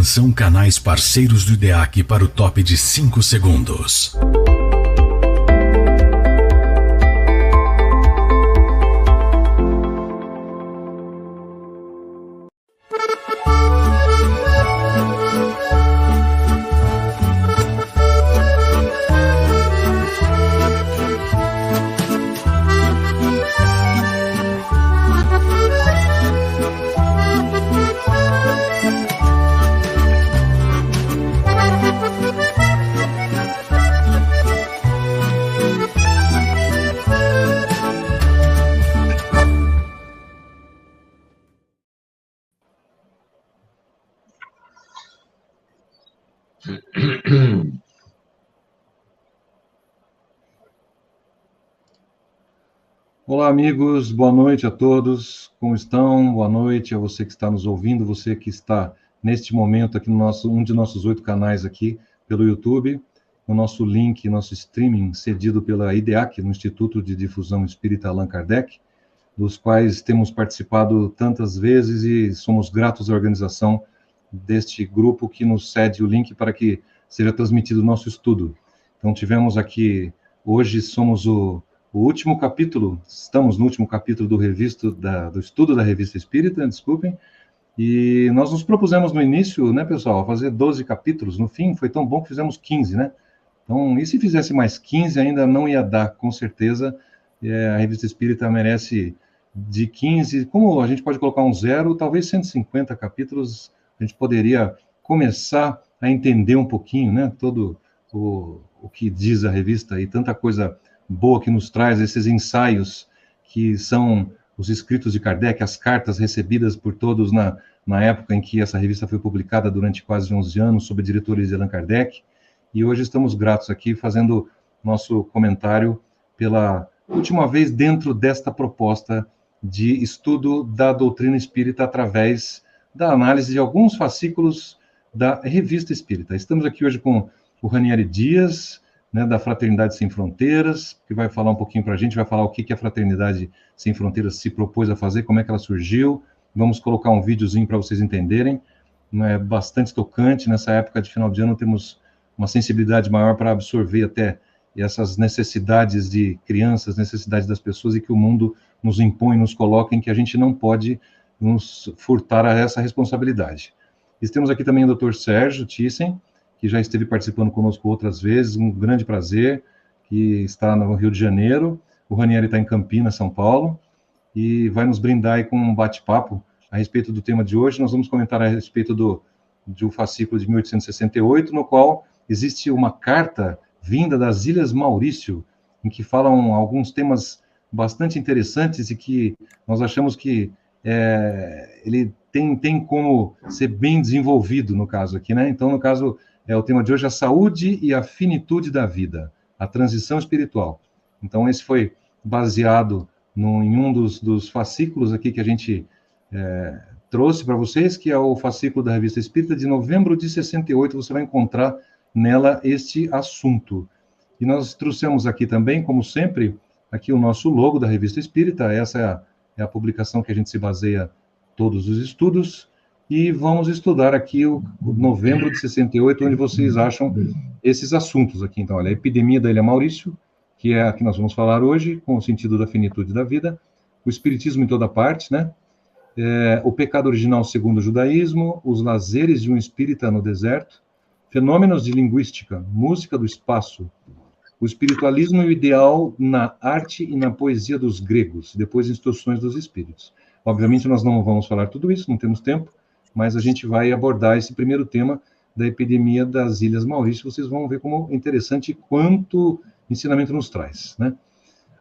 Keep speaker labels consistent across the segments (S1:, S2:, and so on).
S1: Atenção, canais parceiros do IDEAC para o top de 5 segundos.
S2: Olá, amigos, boa noite a todos, como estão? Boa noite a você que está nos ouvindo, você que está neste momento aqui no um de nossos 8 canais aqui pelo YouTube, no nosso link, nosso streaming cedido pela IDEAC, no Instituto de Difusão Espírita Allan Kardec, dos quais temos participado tantas vezes e somos gratos à organização deste grupo que nos cede o link para que seja transmitido o nosso estudo. Então, tivemos aqui, hoje somos o último capítulo, estamos no último capítulo do estudo da Revista Espírita, desculpem, e nós nos propusemos no início, né, pessoal, fazer 12 capítulos, no fim foi tão bom que fizemos 15, né? Então, e se fizesse mais 15, ainda não ia dar, com certeza, a Revista Espírita merece de 15, como a gente pode colocar um zero, talvez 150 capítulos, a gente poderia começar a entender um pouquinho, né, todo o que diz a revista e tanta coisa boa que nos traz, esses ensaios que são os escritos de Kardec, as cartas recebidas por todos na época em que essa revista foi publicada durante quase 11 anos, sob a diretoria de Allan Kardec, e hoje estamos gratos aqui fazendo nosso comentário pela última vez dentro desta proposta de estudo da doutrina espírita através da análise de alguns fascículos da Revista Espírita. Estamos aqui hoje com o Ranieri Dias, né, da Fraternidade Sem Fronteiras, que vai falar um pouquinho para a gente, vai falar o que a Fraternidade Sem Fronteiras se propôs a fazer, como é que ela surgiu. Vamos colocar um videozinho para vocês entenderem. É bastante tocante. Nessa época de final de ano temos uma sensibilidade maior para absorver até essas necessidades de crianças, necessidades das pessoas, e que o mundo nos impõe, nos coloca, em que a gente não pode nos furtar a essa responsabilidade. E temos aqui também o Dr. Sérgio Thyssen, que já esteve participando conosco outras vezes, um grande prazer, que está no Rio de Janeiro. O Ranieri está em Campinas, São Paulo, e vai nos brindar aí com um bate-papo a respeito do tema de hoje. Nós vamos comentar a respeito de um fascículo de 1868, no qual existe uma carta vinda das Ilhas Maurício, em que falam alguns temas bastante interessantes e que nós achamos que ele tem como ser bem desenvolvido no caso aqui, né? Então, no caso, o tema de hoje é a saúde e a finitude da vida, a transição espiritual. Então, esse foi baseado em um dos fascículos aqui que a gente trouxe para vocês, que é o fascículo da Revista Espírita de novembro de 68, você vai encontrar nela este assunto. E nós trouxemos aqui também, como sempre, aqui o nosso logo da Revista Espírita, essa é a publicação que a gente se baseia todos os estudos, e vamos estudar aqui o novembro de 68, onde vocês acham esses assuntos aqui. Então, olha, a epidemia da Ilha Maurício, que é a que nós vamos falar hoje, com o sentido da finitude da vida, o espiritismo em toda parte, né? O pecado original segundo o judaísmo, os lazeres de um espírita no deserto, fenômenos de linguística, música do espaço, o espiritualismo e o ideal na arte e na poesia dos gregos, depois instruções dos espíritos. Obviamente, nós não vamos falar tudo isso, não temos tempo, mas a gente vai abordar esse primeiro tema da epidemia das Ilhas Maurício. Vocês vão ver como interessante e quanto ensinamento nos traz, né?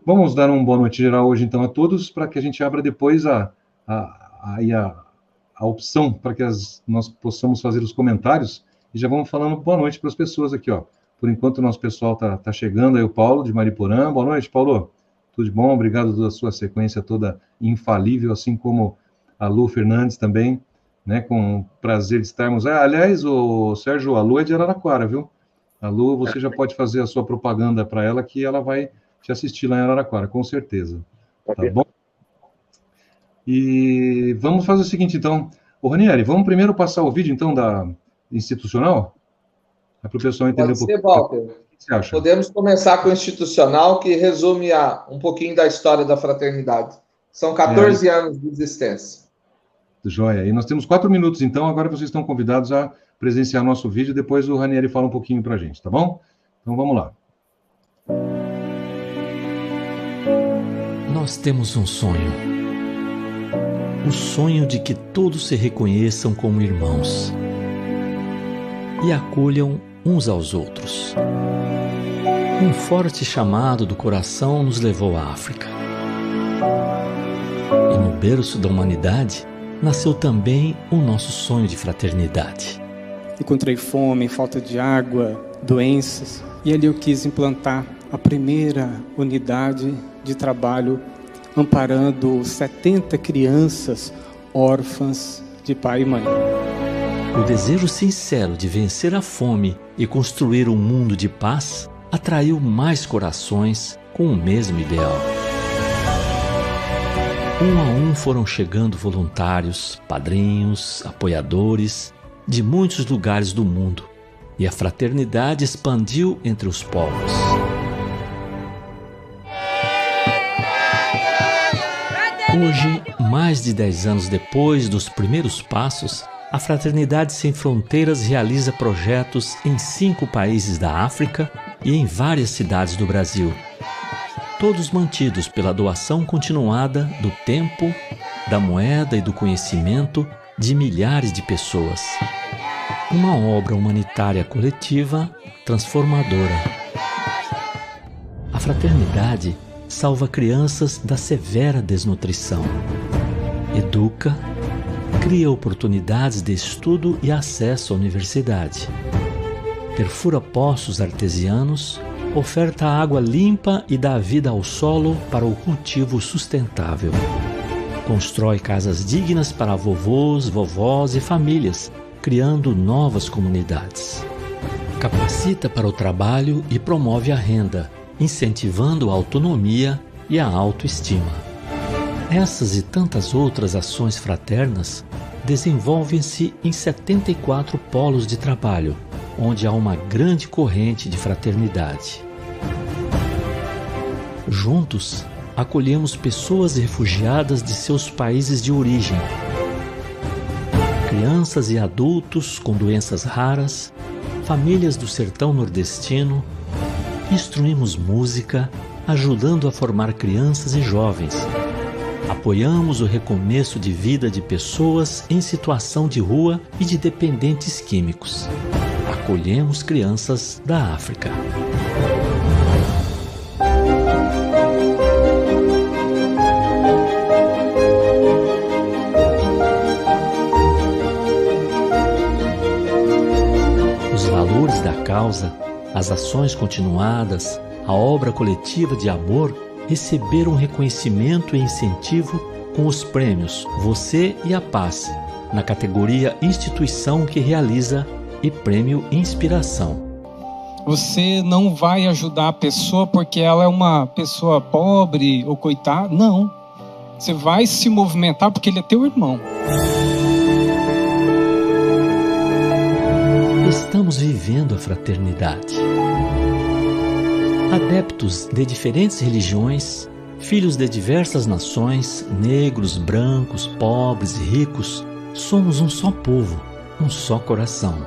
S2: Vamos dar uma boa noite geral hoje, então, a todos, para que a gente abra depois a opção para que nós possamos fazer os comentários, e já vamos falando boa noite para as pessoas aqui, ó. Por enquanto, o nosso pessoal tá chegando, aí o Paulo, de Mariporã. Boa noite, Paulo. Tudo de bom? Obrigado pela sua sequência toda infalível, assim como a Lu Fernandes também, né? Com prazer de estarmos... aliás, o Sérgio, a Lu é de Araraquara, viu? A Lu, você já pode fazer a sua propaganda para ela, que ela vai te assistir lá em Araraquara, com certeza. Tá bom? E vamos fazer o seguinte, então. Ô, Ranieri, vamos primeiro passar o vídeo, então, institucional? É para o pessoal entender
S3: um pouquinho. Walter.
S2: O que você acha?
S3: Podemos começar com o institucional, que resume um pouquinho da história da fraternidade. São 14 anos de existência.
S2: Joia. E nós temos 4 minutos, então. Agora vocês estão convidados a presenciar nosso vídeo. Depois o Ranieri fala um pouquinho para a gente, tá bom? Então vamos lá.
S4: Nós temos um sonho. O sonho de que todos se reconheçam como irmãos e acolham uns aos outros. Um forte chamado do coração nos levou à África. E no berço da humanidade nasceu também o nosso sonho de fraternidade.
S5: Encontrei fome, falta de água, doenças, e ali eu quis implantar a primeira unidade de trabalho amparando 70 crianças órfãs de pai e mãe.
S4: O desejo sincero de vencer a fome e construir um mundo de paz atraiu mais corações com o mesmo ideal. Um a um foram chegando voluntários, padrinhos, apoiadores de muitos lugares do mundo, e a fraternidade expandiu entre os povos. Hoje, mais de 10 anos depois dos primeiros passos, a Fraternidade Sem Fronteiras realiza projetos em 5 países da África e em várias cidades do Brasil. Todos mantidos pela doação continuada do tempo, da moeda e do conhecimento de milhares de pessoas. Uma obra humanitária coletiva transformadora. A fraternidade salva crianças da severa desnutrição, educa, cria oportunidades de estudo e acesso à universidade, perfura poços artesianos, oferta água limpa e dá vida ao solo para o cultivo sustentável, constrói casas dignas para vovôs, vovós e famílias, criando novas comunidades, capacita para o trabalho e promove a renda, incentivando a autonomia e a autoestima. Essas e tantas outras ações fraternas desenvolvem-se em 74 polos de trabalho, onde há uma grande corrente de fraternidade. Juntos, acolhemos pessoas refugiadas de seus países de origem, crianças e adultos com doenças raras, famílias do sertão nordestino. Instruímos música, ajudando a formar crianças e jovens. Apoiamos o recomeço de vida de pessoas em situação de rua e de dependentes químicos. Acolhemos crianças da África. Os valores da causa, as ações continuadas, a obra coletiva de amor receberam reconhecimento e incentivo com os prêmios Você e a Paz, na categoria Instituição que Realiza e Prêmio Inspiração.
S5: Você não vai ajudar a pessoa porque ela é uma pessoa pobre ou coitada. Não. Você vai se movimentar porque ele é teu irmão.
S4: Estamos vivendo a fraternidade. Adeptos de diferentes religiões, filhos de diversas nações, negros, brancos, pobres e ricos, somos um só povo, um só coração.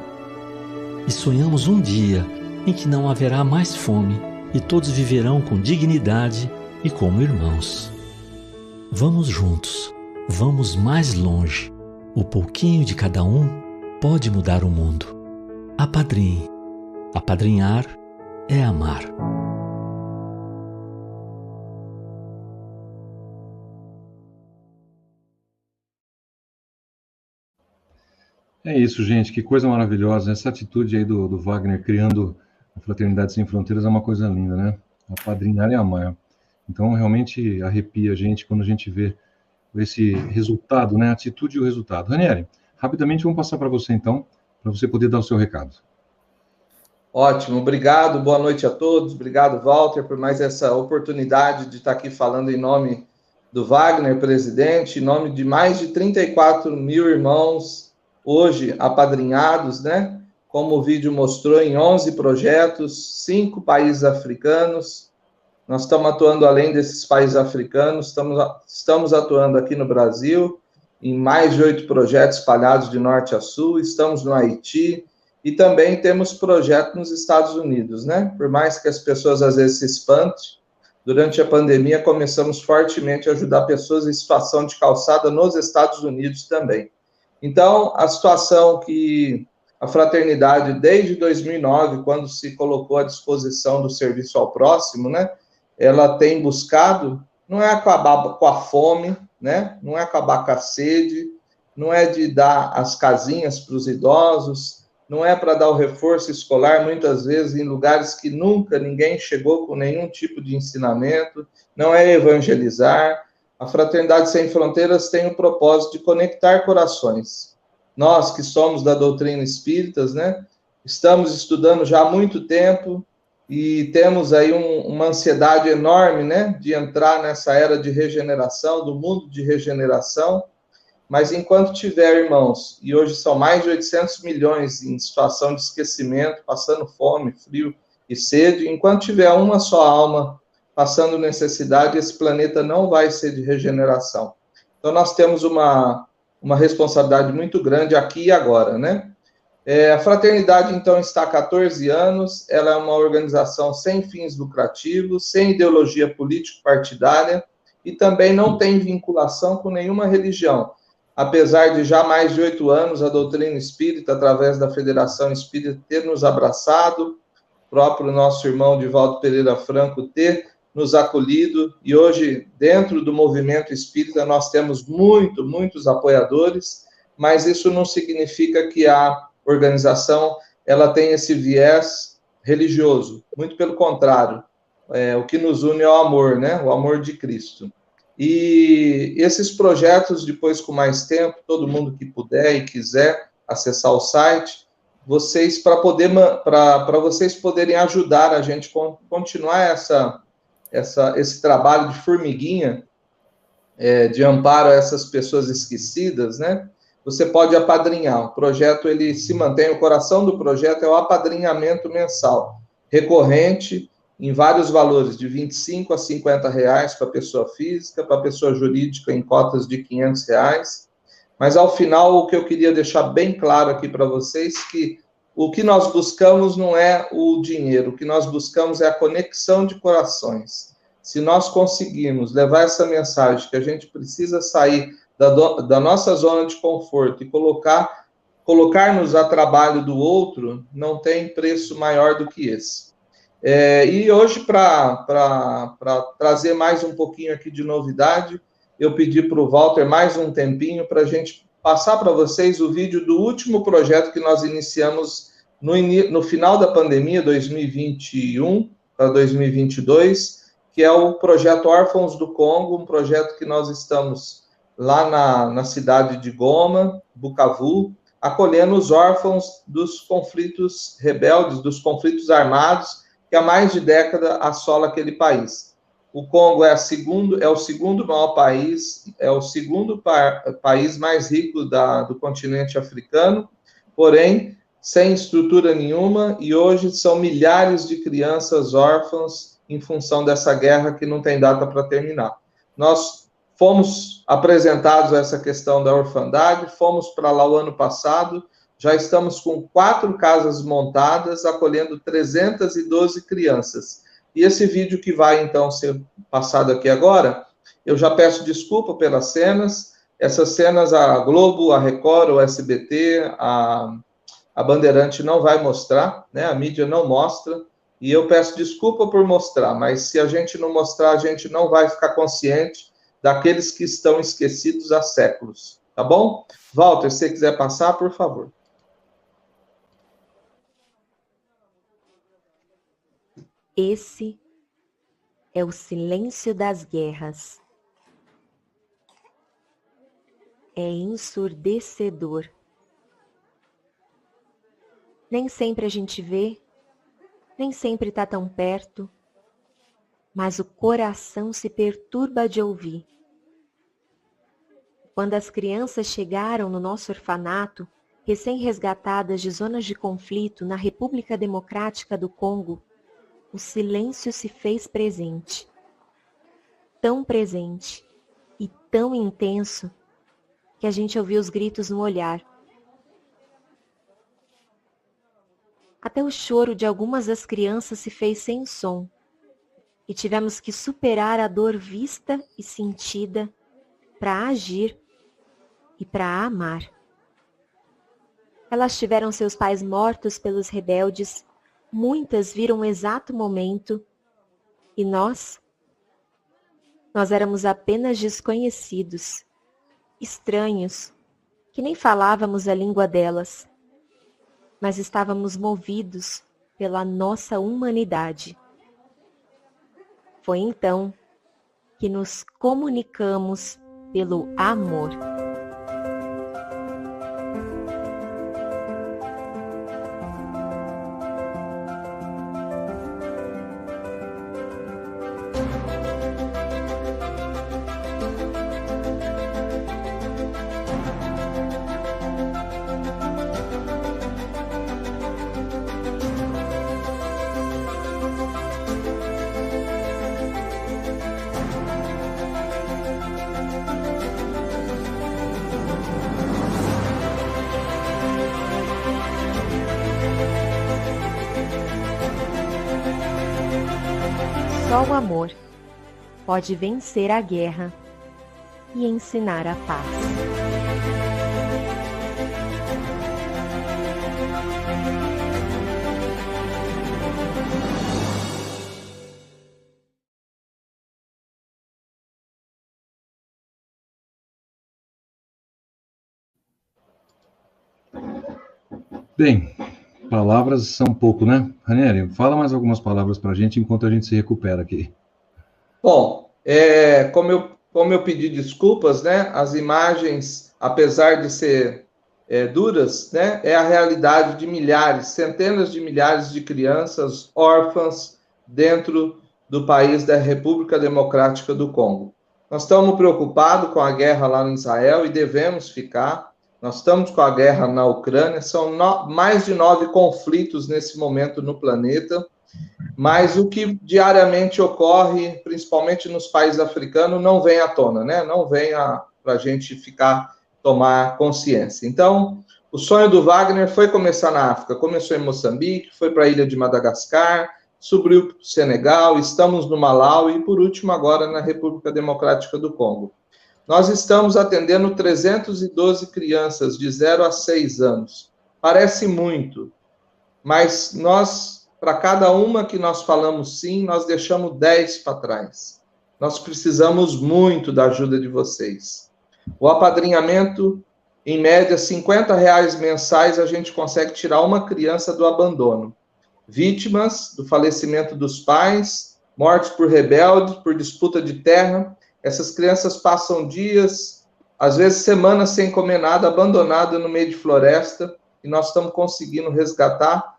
S4: E sonhamos um dia em que não haverá mais fome e todos viverão com dignidade e como irmãos. Vamos juntos, vamos mais longe. O pouquinho de cada um pode mudar o mundo. Apadrinhe. Apadrinhar é amar.
S2: É isso, gente, que coisa maravilhosa. Essa atitude aí do Wagner criando a Fraternidade Sem Fronteiras é uma coisa linda, né? Apadrinhar e amar. Então, realmente arrepia a gente quando a gente vê esse resultado, né? A atitude e o resultado. Ranieri, rapidamente vamos passar para você, então, para você poder dar o seu recado.
S3: Ótimo, obrigado, boa noite a todos. Obrigado, Walter, por mais essa oportunidade de estar aqui falando em nome do Wagner, presidente, em nome de mais de 34 mil irmãos hoje apadrinhados, né? como o vídeo mostrou, em 11 projetos, 5 países africanos. Nós estamos atuando além desses países africanos, estamos atuando aqui no Brasil, em mais de 8 projetos espalhados de norte a sul, estamos no Haiti, e também temos projetos nos Estados Unidos, né? Por mais que as pessoas às vezes se espantem, durante a pandemia começamos fortemente a ajudar pessoas em situação de calçada nos Estados Unidos também. Então, a situação que a Fraternidade, desde 2009, quando se colocou à disposição do serviço ao próximo, né? Ela tem buscado, não é acabar com a fome, né? Não é acabar com a sede, não é de dar as casinhas para os idosos, não é para dar o reforço escolar, muitas vezes em lugares que nunca ninguém chegou com nenhum tipo de ensinamento, não é evangelizar. A Fraternidade Sem Fronteiras tem o propósito de conectar corações. Nós que somos da doutrina espíritas, né, estamos estudando já há muito tempo e temos aí uma ansiedade enorme, né, de entrar nessa era de regeneração, do mundo de regeneração. Mas enquanto tiver, irmãos, e hoje são mais de 800 milhões em situação de esquecimento, passando fome, frio e sede, enquanto tiver uma só alma passando necessidade, esse planeta não vai ser de regeneração. Então, nós temos uma responsabilidade muito grande aqui e agora, né? A Fraternidade, então, está há 14 anos, ela é uma organização sem fins lucrativos, sem ideologia político-partidária e também não tem vinculação com nenhuma religião. Apesar de já mais de 8 anos a doutrina espírita, através da Federação Espírita, ter nos abraçado, o próprio nosso irmão Divaldo Pereira Franco ter nos acolhido, e hoje, dentro do movimento espírita, nós temos muitos apoiadores, mas isso não significa que a organização ela tem esse viés religioso, muito pelo contrário, o que nos une é o amor, né? O amor de Cristo. E esses projetos, depois com mais tempo, todo mundo que puder e quiser acessar o site, vocês para vocês poderem ajudar a gente a continuar esse trabalho de formiguinha, de amparo a essas pessoas esquecidas, né? Você pode apadrinhar. O projeto ele se mantém, o coração do projeto é o apadrinhamento mensal, recorrente, em vários valores, de R$25 a R$50 para pessoa física, para pessoa jurídica em cotas de R$500. Mas, ao final, o que eu queria deixar bem claro aqui para vocês, que o que nós buscamos não é o dinheiro, o que nós buscamos é a conexão de corações. Se nós conseguirmos levar essa mensagem que a gente precisa sair da nossa zona de conforto e colocar-nos a trabalho do outro, não tem preço maior do que esse. E hoje, para trazer mais um pouquinho aqui de novidade, eu pedi para o Walter mais um tempinho para a gente passar para vocês o vídeo do último projeto que nós iniciamos no final da pandemia, 2021 para 2022, que é o projeto Órfãos do Congo, um projeto que nós estamos lá na cidade de Goma, Bukavu, acolhendo os órfãos dos conflitos rebeldes, dos conflitos armados, que há mais de década assola aquele país. O Congo é o segundo maior país, é o segundo país mais rico do continente africano, porém, sem estrutura nenhuma, e hoje são milhares de crianças órfãs em função dessa guerra que não tem data para terminar. Nós fomos apresentados a essa questão da orfandade, fomos para lá o ano passado, já estamos com 4 casas montadas, acolhendo 312 crianças. E esse vídeo que vai, então, ser passado aqui agora, eu já peço desculpa pelas cenas. Essas cenas a Globo, a Record, o SBT, a Bandeirante não vai mostrar, né? A mídia não mostra. E eu peço desculpa por mostrar, mas se a gente não mostrar, a gente não vai ficar consciente daqueles que estão esquecidos há séculos. Tá bom? Walter, se você quiser passar, por favor.
S6: Esse é o silêncio das guerras. É ensurdecedor. Nem sempre a gente vê, nem sempre está tão perto, mas o coração se perturba de ouvir. Quando as crianças chegaram no nosso orfanato recém-resgatadas de zonas de conflito na República Democrática do Congo, o silêncio se fez presente. Tão presente e tão intenso que a gente ouviu os gritos no olhar. Até o choro de algumas das crianças se fez sem som, e tivemos que superar a dor vista e sentida para agir e para amar. Elas tiveram seus pais mortos pelos rebeldes, muitas viram o exato momento, e nós éramos apenas desconhecidos, estranhos, que nem falávamos a língua delas, mas estávamos movidos pela nossa humanidade. Foi então que nos comunicamos pelo amor. Só o amor pode vencer a guerra e ensinar a paz.
S2: Bem, palavras são pouco, né? Ranieri, fala mais algumas palavras para a gente enquanto a gente se recupera aqui.
S3: Bom, como eu pedi desculpas, né? As imagens, apesar de ser duras, né? É a realidade de milhares, centenas de milhares de crianças órfãs dentro do país da República Democrática do Congo. Nós estamos preocupados com a guerra lá em Israel e devemos ficar. Nós estamos com a guerra na Ucrânia, são mais de 9 conflitos nesse momento no planeta, mas o que diariamente ocorre, principalmente nos países africanos, não vem à tona, né? Não vem para a gente tomar consciência. Então, o sonho do Wagner foi começar na África, começou em Moçambique, foi para a ilha de Madagascar, subiu para o Senegal, estamos no Malau e, por último, agora na República Democrática do Congo. Nós estamos atendendo 312 crianças de 0 a 6 anos. Parece muito, mas nós, para cada uma que nós falamos sim, nós deixamos 10 para trás. Nós precisamos muito da ajuda de vocês. O apadrinhamento, em média, R$50 mensais, a gente consegue tirar uma criança do abandono. Vítimas do falecimento dos pais, mortes por rebelde, por disputa de terra. Essas crianças passam dias, às vezes semanas sem comer nada, abandonado no meio de floresta, e nós estamos conseguindo resgatar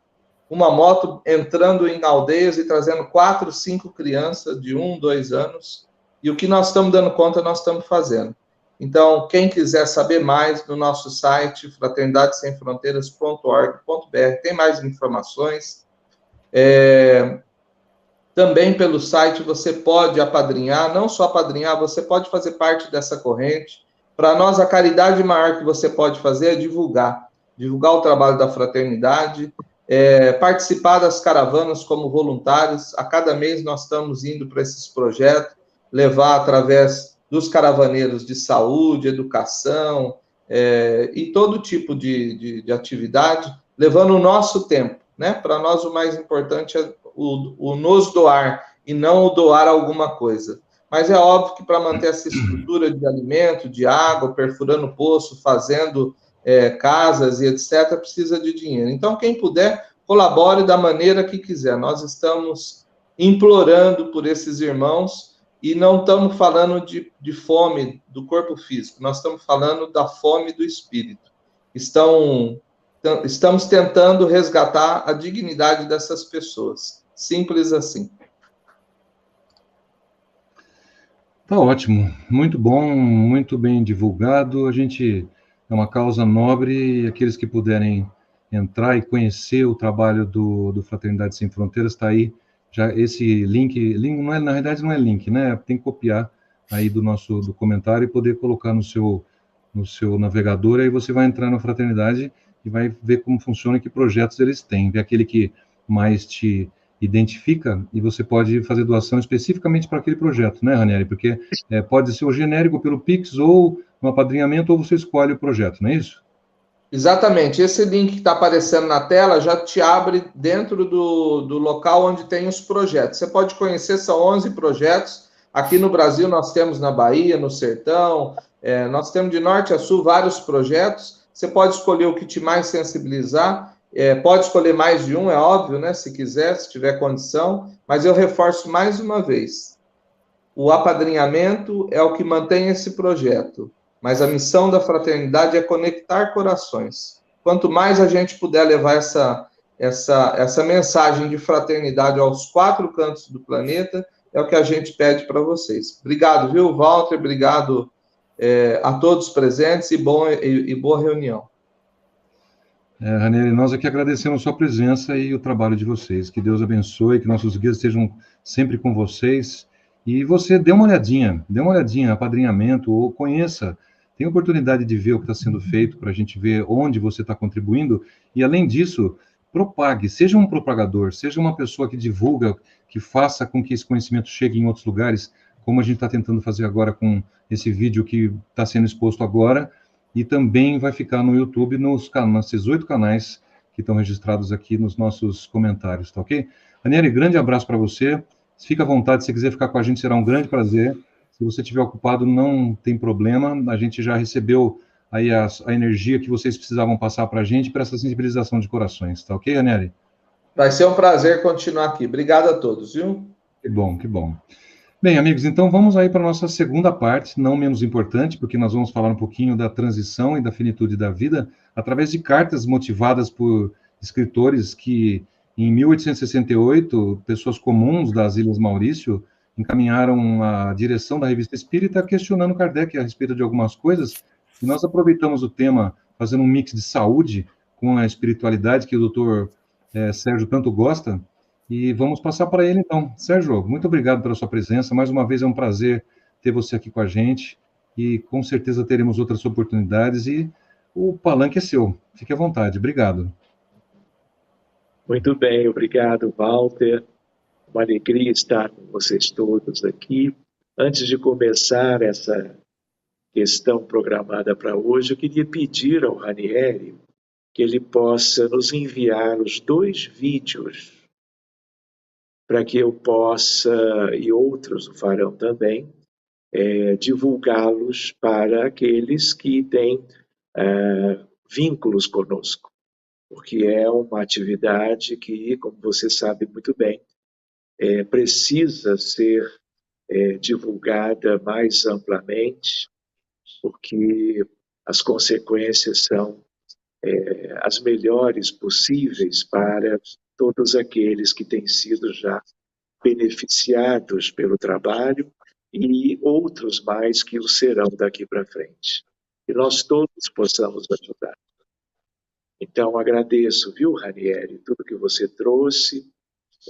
S3: uma moto entrando em aldeias e trazendo 4, 5 crianças de 1, 2 anos, e o que nós estamos dando conta, nós estamos fazendo. Então, quem quiser saber mais, no nosso site, fraternidadesemfronteiras.org.br, tem mais informações. Também pelo site você pode apadrinhar, não só apadrinhar, você pode fazer parte dessa corrente. Para nós, a caridade maior que você pode fazer é divulgar o trabalho da fraternidade, participar das caravanas como voluntários. A cada mês nós estamos indo para esses projetos, levar através dos caravaneiros de saúde, educação e todo tipo de atividade, levando o nosso tempo, né? Para nós o mais importante é o nos doar e não o doar alguma coisa. Mas é óbvio que para manter essa estrutura de alimento, de água, perfurando poço, fazendo casas e etc., precisa de dinheiro. Então, quem puder, colabore da maneira que quiser. Nós estamos implorando por esses irmãos e não estamos falando de fome do corpo físico, nós estamos falando da fome do espírito. Estamos tentando resgatar a dignidade dessas pessoas. Simples assim.
S2: Tá ótimo, muito bom, muito bem divulgado. A gente é uma causa nobre e aqueles que puderem entrar e conhecer o trabalho do Fraternidade Sem Fronteiras, está aí já esse link não é, na realidade não é link, né? Tem que copiar aí do comentário e poder colocar no seu navegador, aí você vai entrar na Fraternidade e vai ver como funciona e que projetos eles têm, ver aquele que mais te identifica e você pode fazer doação especificamente para aquele projeto, né, Ranieri? Porque pode ser o genérico pelo Pix ou no apadrinhamento, ou você escolhe o projeto, não é isso?
S3: Exatamente. Esse link que está aparecendo na tela já te abre dentro do local onde tem os projetos. Você pode conhecer, são 11 projetos. Aqui no Brasil nós temos na Bahia, no Sertão, nós temos de norte a sul vários projetos. Você pode escolher o que te mais sensibilizar. Pode escolher mais de um, é óbvio, né? Se quiser, se tiver condição. Mas eu reforço mais uma vez. O apadrinhamento é o que mantém esse projeto. Mas a missão da fraternidade é conectar corações. Quanto mais a gente puder levar essa mensagem de fraternidade aos 4 cantos do planeta, é o que a gente pede para vocês. Obrigado, viu, Walter? Obrigado a todos presentes e boa reunião.
S2: Ranieri, nós aqui agradecemos a sua presença e o trabalho de vocês. Que Deus abençoe, que nossos guias estejam sempre com vocês. E você dê uma olhadinha, apadrinhamento, ou conheça, tem oportunidade de ver o que está sendo feito, para a gente ver onde você está contribuindo, e além disso, propague, seja um propagador, seja uma pessoa que divulga, que faça com que esse conhecimento chegue em outros lugares, como a gente está tentando fazer agora com esse vídeo que está sendo exposto agora, e também vai ficar no YouTube, nesses 8 canais que estão registrados aqui nos nossos comentários, tá ok? Ranieri, grande abraço para você. Fica à vontade, se quiser ficar com a gente, será um grande prazer. Se você estiver ocupado, não tem problema. A gente já recebeu aí a energia que vocês precisavam passar para a gente, para essa sensibilização de corações. Tá ok, Ranieri?
S3: Vai ser um prazer continuar aqui. Obrigado a todos, viu?
S2: Que bom, que bom. Bem, amigos, então vamos aí para a nossa segunda parte, não menos importante, porque nós vamos falar um pouquinho da transição e da finitude da vida, através de cartas motivadas por escritores que, em 1868, pessoas comuns das Ilhas Maurício encaminharam a direção da Revista Espírita questionando Kardec a respeito de algumas coisas, e nós aproveitamos o tema fazendo um mix de saúde com a espiritualidade que o doutor Sérgio tanto gosta, e vamos passar para ele, então. Sérgio, muito obrigado pela sua presença. Mais uma vez é um prazer ter você aqui com a gente. E com certeza teremos outras oportunidades. E o palanque é seu. Fique à vontade. Obrigado.
S7: Muito bem, obrigado, Walter. Uma alegria estar com vocês todos aqui. Antes de começar essa questão programada para hoje, eu queria pedir ao Ranieri que ele possa nos enviar os 2 vídeos para que eu possa, e outros o farão também, divulgá-los para aqueles que têm vínculos conosco, porque é uma atividade que, como você sabe muito bem, precisa ser divulgada mais amplamente, porque as consequências são as melhores possíveis para todos aqueles que têm sido já beneficiados pelo trabalho e outros mais que o serão daqui para frente. E nós todos possamos ajudar. Então, agradeço, viu, Ranieri, tudo que você trouxe.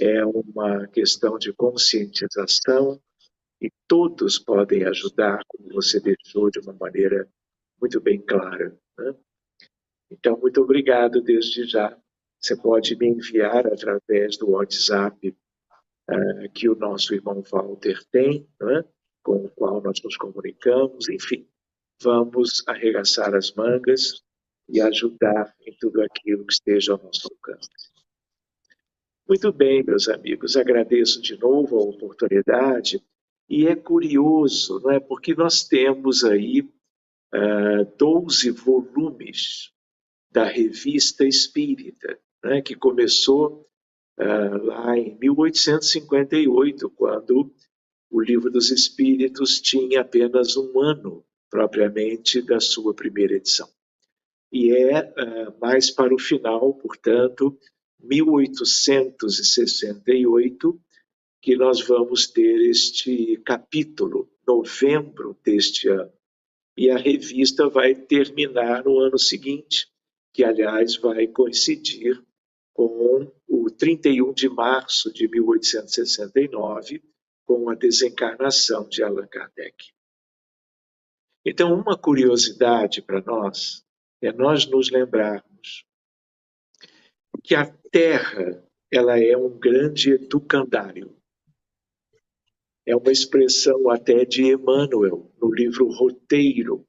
S7: É uma questão de conscientização e todos podem ajudar, como você deixou de uma maneira muito bem clara, né? Então, muito obrigado desde já. Você pode me enviar através do WhatsApp que o nosso irmão Walter tem, né, com o qual nós nos comunicamos. Enfim, vamos arregaçar as mangas e ajudar em tudo aquilo que esteja ao nosso alcance. Muito bem, meus amigos, agradeço de novo a oportunidade. E é curioso, não é? Porque nós temos aí 12 volumes da Revista Espírita, né, que começou lá em 1858, quando o Livro dos Espíritos tinha apenas 1 ano, propriamente, da sua primeira edição. E mais para o final, portanto, 1868, que nós vamos ter este capítulo, novembro deste ano. e a revista vai terminar no ano seguinte, que, aliás, vai coincidir com o 31 de março de 1869, com a desencarnação de Allan Kardec. Então, uma curiosidade para nós é nós nos lembrarmos que a Terra, ela é um grande educandário. É uma expressão até de Emmanuel, no livro Roteiro,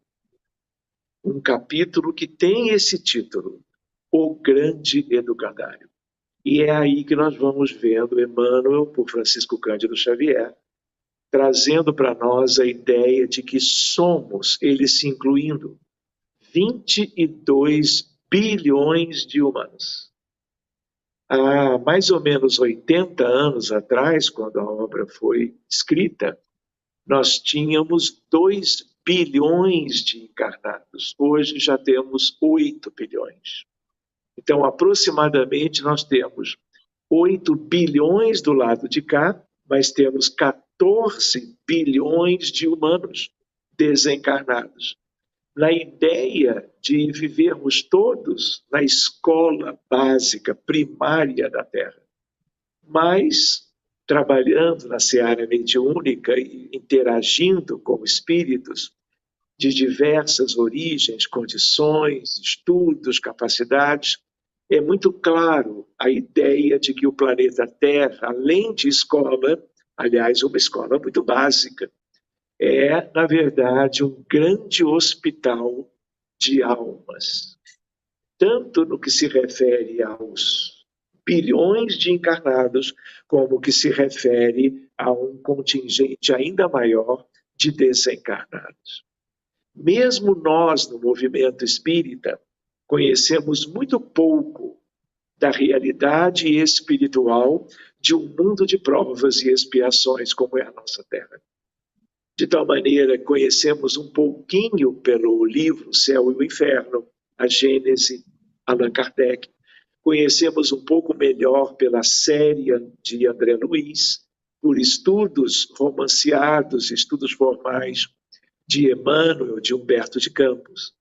S7: um capítulo que tem esse título, O Grande Educandário. E é aí que nós vamos vendo Emmanuel, por Francisco Cândido Xavier, trazendo para nós a ideia de que somos, ele se incluindo, 22 bilhões de humanos. Há mais ou menos 80 anos atrás, quando a obra foi escrita, nós tínhamos 2 bilhões de encarnados. Hoje já temos 8 bilhões. Então, aproximadamente, nós temos 8 bilhões do lado de cá, mas temos 14 bilhões de humanos desencarnados. Na ideia de vivermos todos na escola básica, primária da Terra, mas trabalhando na seara mediúnica e interagindo com espíritos de diversas origens, condições, estudos, capacidades, é muito claro a ideia de que o planeta Terra, além de escola, aliás, uma escola muito básica, é, na verdade, um grande hospital de almas. Tanto no que se refere aos bilhões de encarnados, como que se refere a um contingente ainda maior de desencarnados. Mesmo nós, no movimento espírita, conhecemos muito pouco da realidade espiritual de um mundo de provas e expiações como é a nossa Terra. De tal maneira, conhecemos um pouquinho pelo livro Céu e o Inferno, a Gênese, Allan Kardec. Conhecemos um pouco melhor pela série de André Luiz, por estudos romanceados, estudos formais de Emmanuel, de Humberto de Campos.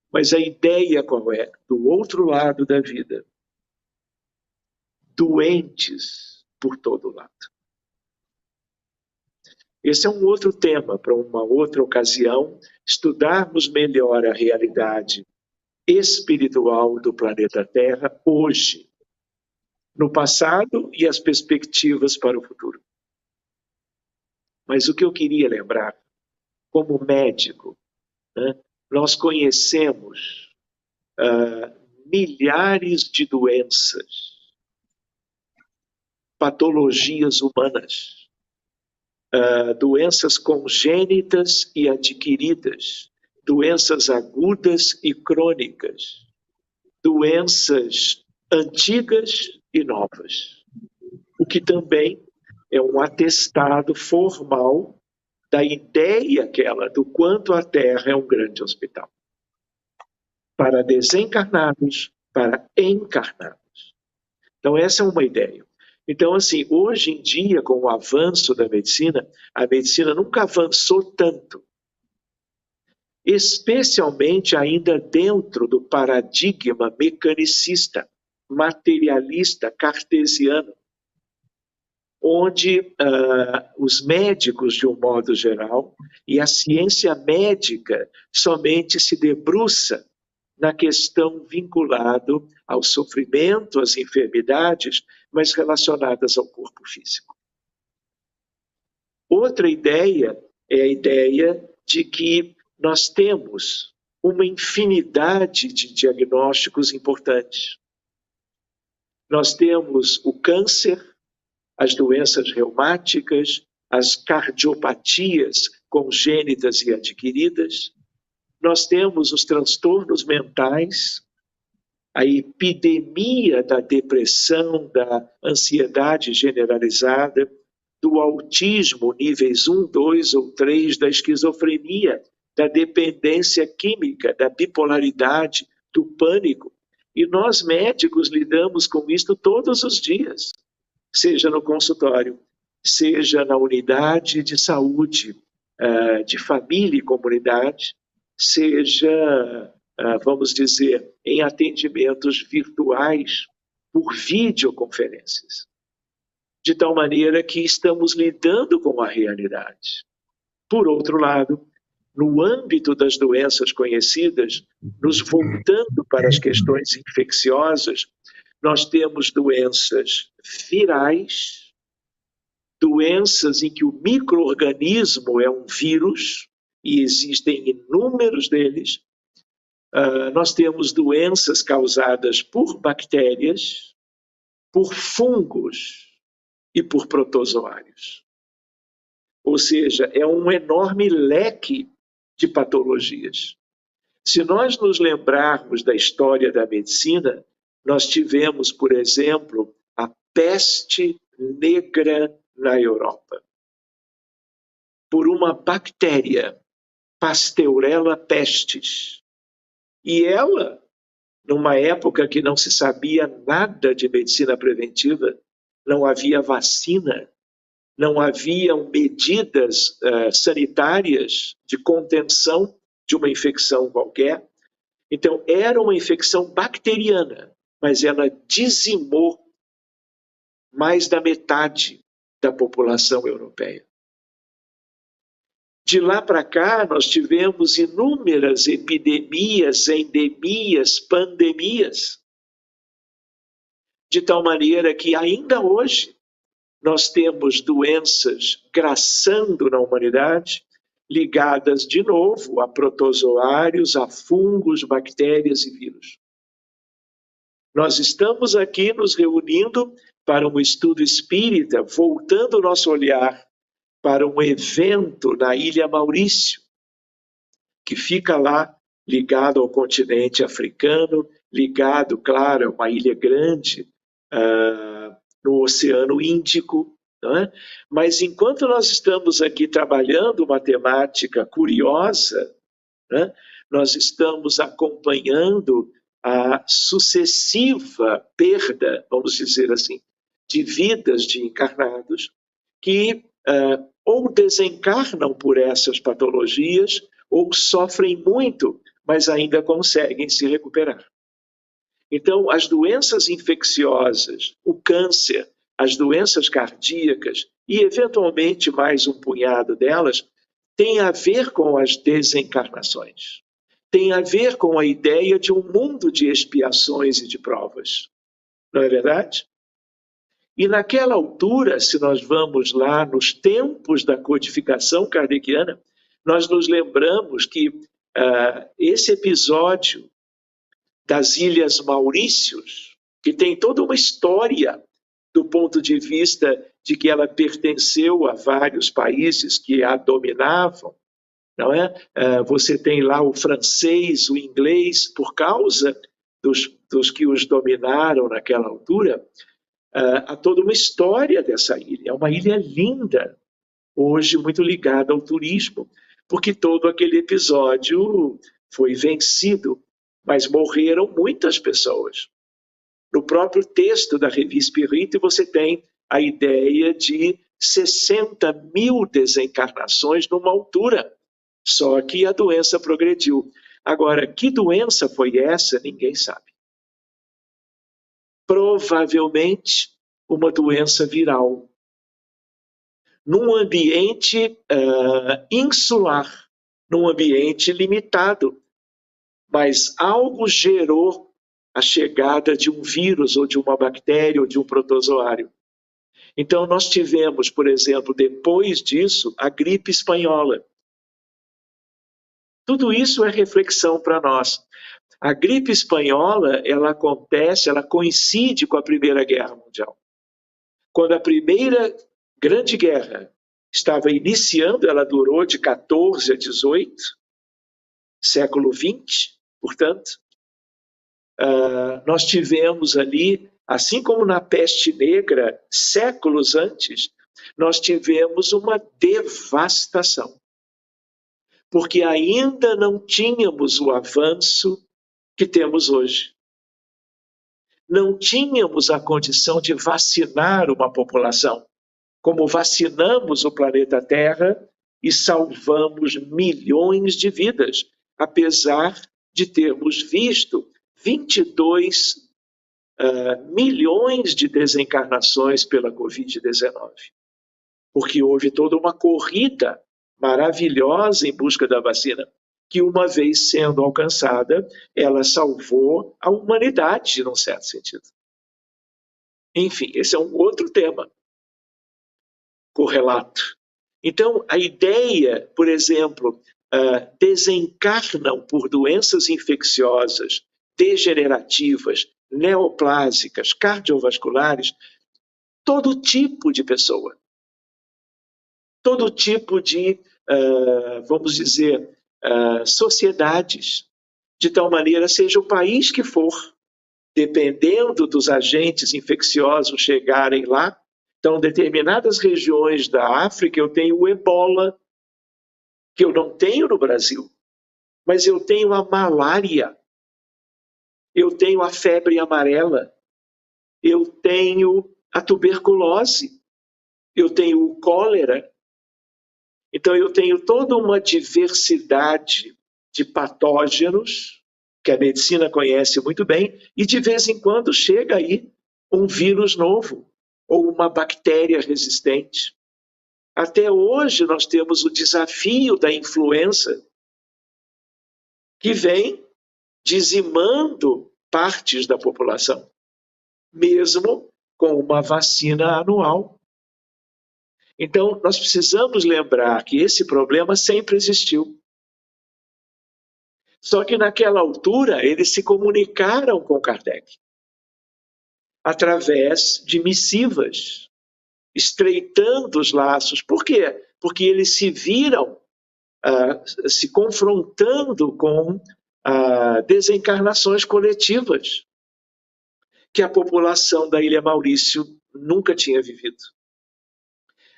S7: Mas a ideia qual é? Do outro lado da vida, doentes por todo lado. Esse é um outro tema para uma outra ocasião, estudarmos melhor a realidade espiritual do planeta Terra hoje, no passado e as perspectivas para o futuro. Mas o que eu queria lembrar, como médico, né, nós conhecemos milhares de doenças, patologias humanas, doenças congênitas e adquiridas, doenças agudas e crônicas, doenças antigas e novas, o que também é um atestado formal da ideia aquela do quanto a Terra é um grande hospital. Para desencarnados, para encarnados. Então essa é uma ideia. Então, assim, hoje em dia, com o avanço da medicina, a medicina nunca avançou tanto. Especialmente ainda dentro do paradigma mecanicista, materialista, cartesiano, onde os médicos, de um modo geral, e a ciência médica somente se debruça na questão vinculada ao sofrimento, às enfermidades, mas relacionadas ao corpo físico. Outra ideia é a ideia de que nós temos uma infinidade de diagnósticos importantes. Nós temos o câncer, as doenças reumáticas, as cardiopatias congênitas e adquiridas. Nós temos os transtornos mentais, a epidemia da depressão, da ansiedade generalizada, do autismo, níveis 1, 2 ou 3, da esquizofrenia, da dependência química, da bipolaridade, do pânico. E nós médicos lidamos com isto todos os dias, seja no consultório, seja na unidade de saúde, de família e comunidade, seja, vamos dizer, em atendimentos virtuais por videoconferências. De tal maneira que estamos lidando com a realidade. Por outro lado, no âmbito das doenças conhecidas, nos voltando para as questões infecciosas, nós temos doenças virais, doenças em que o micro-organismo é um vírus, e existem inúmeros deles. Nós temos doenças causadas por bactérias, por fungos e por protozoários. Ou seja, é um enorme leque de patologias. Se nós nos lembrarmos da história da medicina, nós tivemos, por exemplo, a peste negra na Europa. Por uma bactéria, Pasteurella pestis. E ela, numa época que não se sabia nada de medicina preventiva, não havia vacina, não haviam medidas sanitárias de contenção de uma infecção qualquer. Então, era uma infecção bacteriana, mas ela dizimou mais da metade da população europeia. De lá para cá, nós tivemos inúmeras epidemias, endemias, pandemias, de tal maneira que ainda hoje nós temos doenças graçando na humanidade, ligadas de novo a protozoários, a fungos, bactérias e vírus. Nós estamos aqui nos reunindo para um estudo espírita, voltando o nosso olhar para um evento na Ilha Maurício, que fica lá ligado ao continente africano, ligado, claro, a uma ilha grande, no Oceano Índico, não é? Mas enquanto nós estamos aqui trabalhando uma temática curiosa, né, nós estamos acompanhando a sucessiva perda, vamos dizer assim, de vidas de encarnados que ou desencarnam por essas patologias ou sofrem muito, mas ainda conseguem se recuperar. Então, as doenças infecciosas, o câncer, as doenças cardíacas e, eventualmente, mais um punhado delas, têm a ver com as desencarnações. Tem a ver com a ideia de um mundo de expiações e de provas. Não é verdade? E naquela altura, se nós vamos lá nos tempos da codificação kardeciana, nós nos lembramos que esse episódio das Ilhas Maurícios, que tem toda uma história do ponto de vista de que ela pertenceu a vários países que a dominavam, não é? Você tem lá o francês, o inglês, por causa dos que os dominaram naquela altura. Há toda uma história dessa ilha. É uma ilha linda, hoje muito ligada ao turismo, porque todo aquele episódio foi vencido, mas morreram muitas pessoas. No próprio texto da Revista Espírita, você tem a ideia de 60 mil desencarnações numa altura, só que a doença progrediu. Agora, que doença foi essa? Ninguém sabe. Provavelmente uma doença viral, num ambiente insular, num ambiente limitado, mas algo gerou a chegada de um vírus ou de uma bactéria ou de um protozoário. Então nós tivemos, por exemplo, depois disso, a gripe espanhola. Tudo isso é reflexão para nós. A gripe espanhola, ela coincide com a Primeira Guerra Mundial. Quando a Primeira Grande Guerra estava iniciando, ela durou de 14 a 18, século XX, portanto, nós tivemos ali, assim como na peste negra, séculos antes, nós tivemos uma devastação. Porque ainda não tínhamos o avanço que temos hoje. Não tínhamos a condição de vacinar uma população, como vacinamos o planeta Terra e salvamos milhões de vidas. apesar de termos visto 22 milhões de desencarnações pela Covid-19. Porque houve toda uma corrida maravilhosa em busca da vacina, que uma vez sendo alcançada, ela salvou a humanidade, num certo sentido. Enfim, esse é um outro tema correlato. Então, a ideia, por exemplo, desencarnam por doenças infecciosas, degenerativas, neoplásicas, cardiovasculares, todo tipo de pessoa. Todo tipo de, vamos dizer, sociedades. De tal maneira, seja o país que for, dependendo dos agentes infecciosos chegarem lá. Então, determinadas regiões da África, eu tenho o ebola, que eu não tenho no Brasil, mas eu tenho a malária, eu tenho a febre amarela, eu tenho a tuberculose, eu tenho o cólera. Então, eu tenho toda uma diversidade de patógenos, que a medicina conhece muito bem, e de vez em quando chega aí um vírus novo, ou uma bactéria resistente. Até hoje nós temos o desafio da influenza, que vem dizimando partes da população, mesmo com uma vacina anual. Então, nós precisamos lembrar que esse problema sempre existiu. Só que naquela altura eles se comunicaram com Kardec através de missivas, estreitando os laços. Por quê? Porque eles se viram se confrontando com desencarnações coletivas que a população da Ilha Maurício nunca tinha vivido.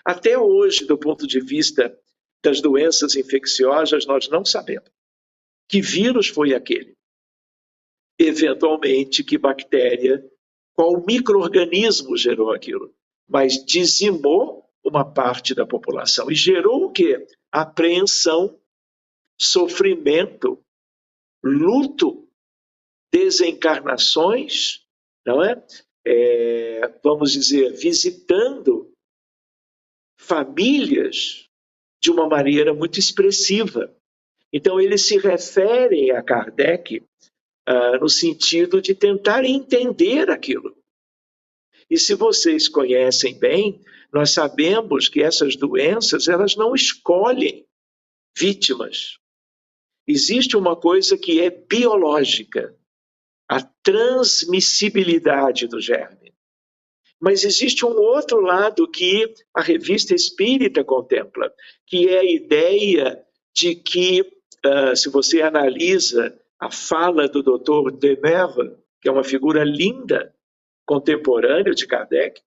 S7: Até hoje, do ponto de vista das doenças infecciosas, nós não sabemos que vírus foi aquele. Eventualmente, que bactéria, qual micro-organismo gerou aquilo. Mas dizimou uma parte da população. E gerou o quê? Apreensão, sofrimento, luto, desencarnações, não é? Vamos dizer, visitando famílias de uma maneira muito expressiva. Então, eles se referem a Kardec no sentido de tentar entender aquilo. E se vocês conhecem bem, nós sabemos que essas doenças, elas não escolhem vítimas. Existe uma coisa que é biológica, a transmissibilidade do germe. Mas existe um outro lado que a Revista Espírita contempla, que é a ideia de que, se você analisa a fala do Dr. Demerle, que é uma figura linda, contemporâneo de Kardec,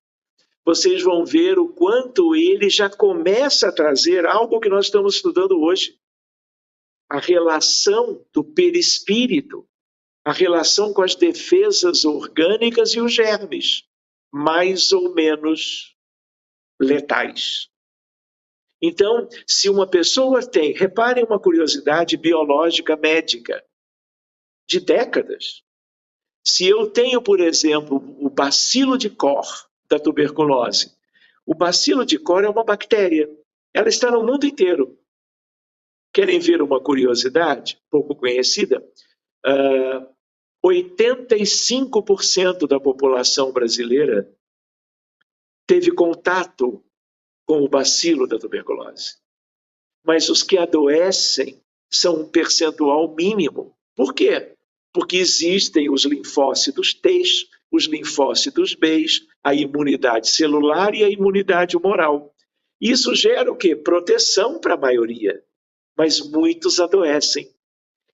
S7: vocês vão ver o quanto ele já começa a trazer algo que nós estamos estudando hoje. A relação do perispírito, a relação com as defesas orgânicas e os germes, mais ou menos letais. Então, se uma pessoa tem, reparem uma curiosidade biológica médica, de décadas. Se eu tenho, por exemplo, o bacilo de Koch da tuberculose, o bacilo de Koch é uma bactéria, ela está no mundo inteiro. Querem ver uma curiosidade pouco conhecida? 85% da população brasileira teve contato com o bacilo da tuberculose. Mas os que adoecem são um percentual mínimo. Por quê? Porque existem os linfócitos T, os linfócitos B, a imunidade celular e a imunidade humoral. Isso gera o quê? Proteção para a maioria, mas muitos adoecem.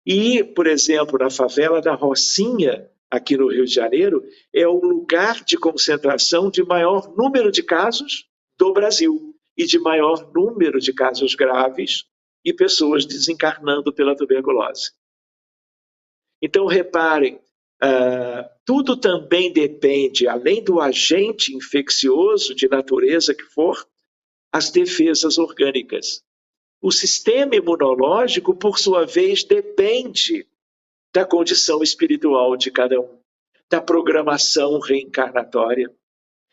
S7: E, por exemplo, na favela da Rocinha, aqui no Rio de Janeiro, é o lugar de concentração de maior número de casos do Brasil e de maior número de casos graves e pessoas desencarnando pela tuberculose. Então, reparem, tudo também depende, além do agente infeccioso de natureza que for, as defesas orgânicas. o sistema imunológico, por sua vez, depende da condição espiritual de cada um, da programação reencarnatória.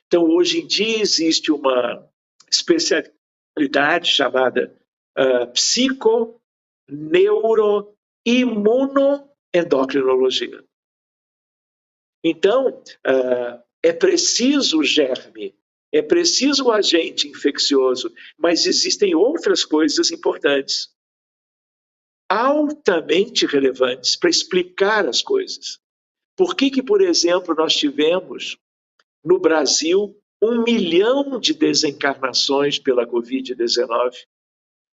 S7: Então, hoje em dia, existe uma especialidade chamada psiconeuroimunoendocrinologia. Então, é preciso o germe, é preciso o agente infeccioso, mas existem outras coisas importantes, altamente relevantes para explicar as coisas. Por que, por exemplo, nós tivemos no Brasil 1 milhão de desencarnações pela Covid-19?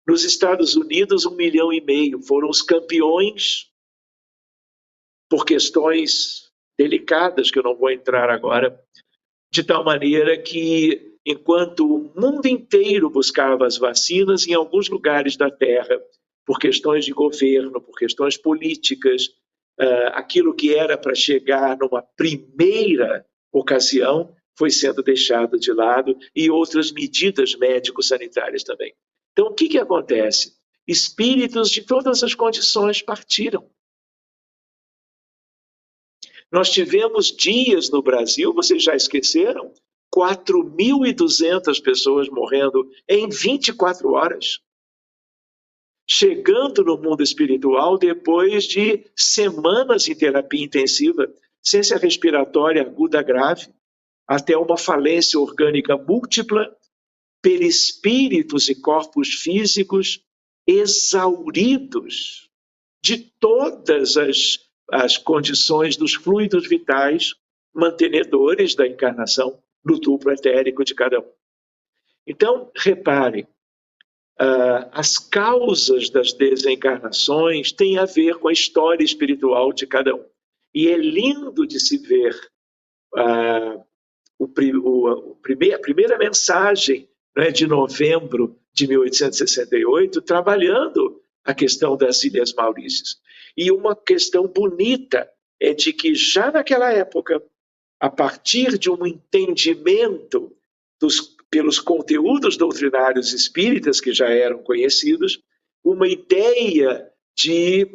S7: Nos Estados Unidos, 1,5 milhão. Foram os campeões por questões delicadas, que eu não vou entrar agora, de tal maneira que, enquanto o mundo inteiro buscava as vacinas, em alguns lugares da Terra, por questões de governo, por questões políticas, aquilo que era para chegar numa primeira ocasião foi sendo deixado de lado, e outras medidas médico-sanitárias também. Então, o que acontece? Espíritos de todas as condições partiram. Nós tivemos dias no Brasil, vocês já esqueceram? 4.200 pessoas morrendo em 24 horas. Chegando no mundo espiritual depois de semanas em terapia intensiva, ciência respiratória aguda grave, até uma falência orgânica múltipla, perispíritos e corpos físicos exauridos de todas as condições dos fluidos vitais mantenedores da encarnação no duplo etérico de cada um. Então, reparem, as causas das desencarnações têm a ver com a história espiritual de cada um. E é lindo de se ver a primeira mensagem, né, de novembro de 1868, trabalhando a questão das Ilhas Maurícias. E uma questão bonita é de que já naquela época, a partir de um entendimento pelos conteúdos doutrinários espíritas que já eram conhecidos, uma ideia de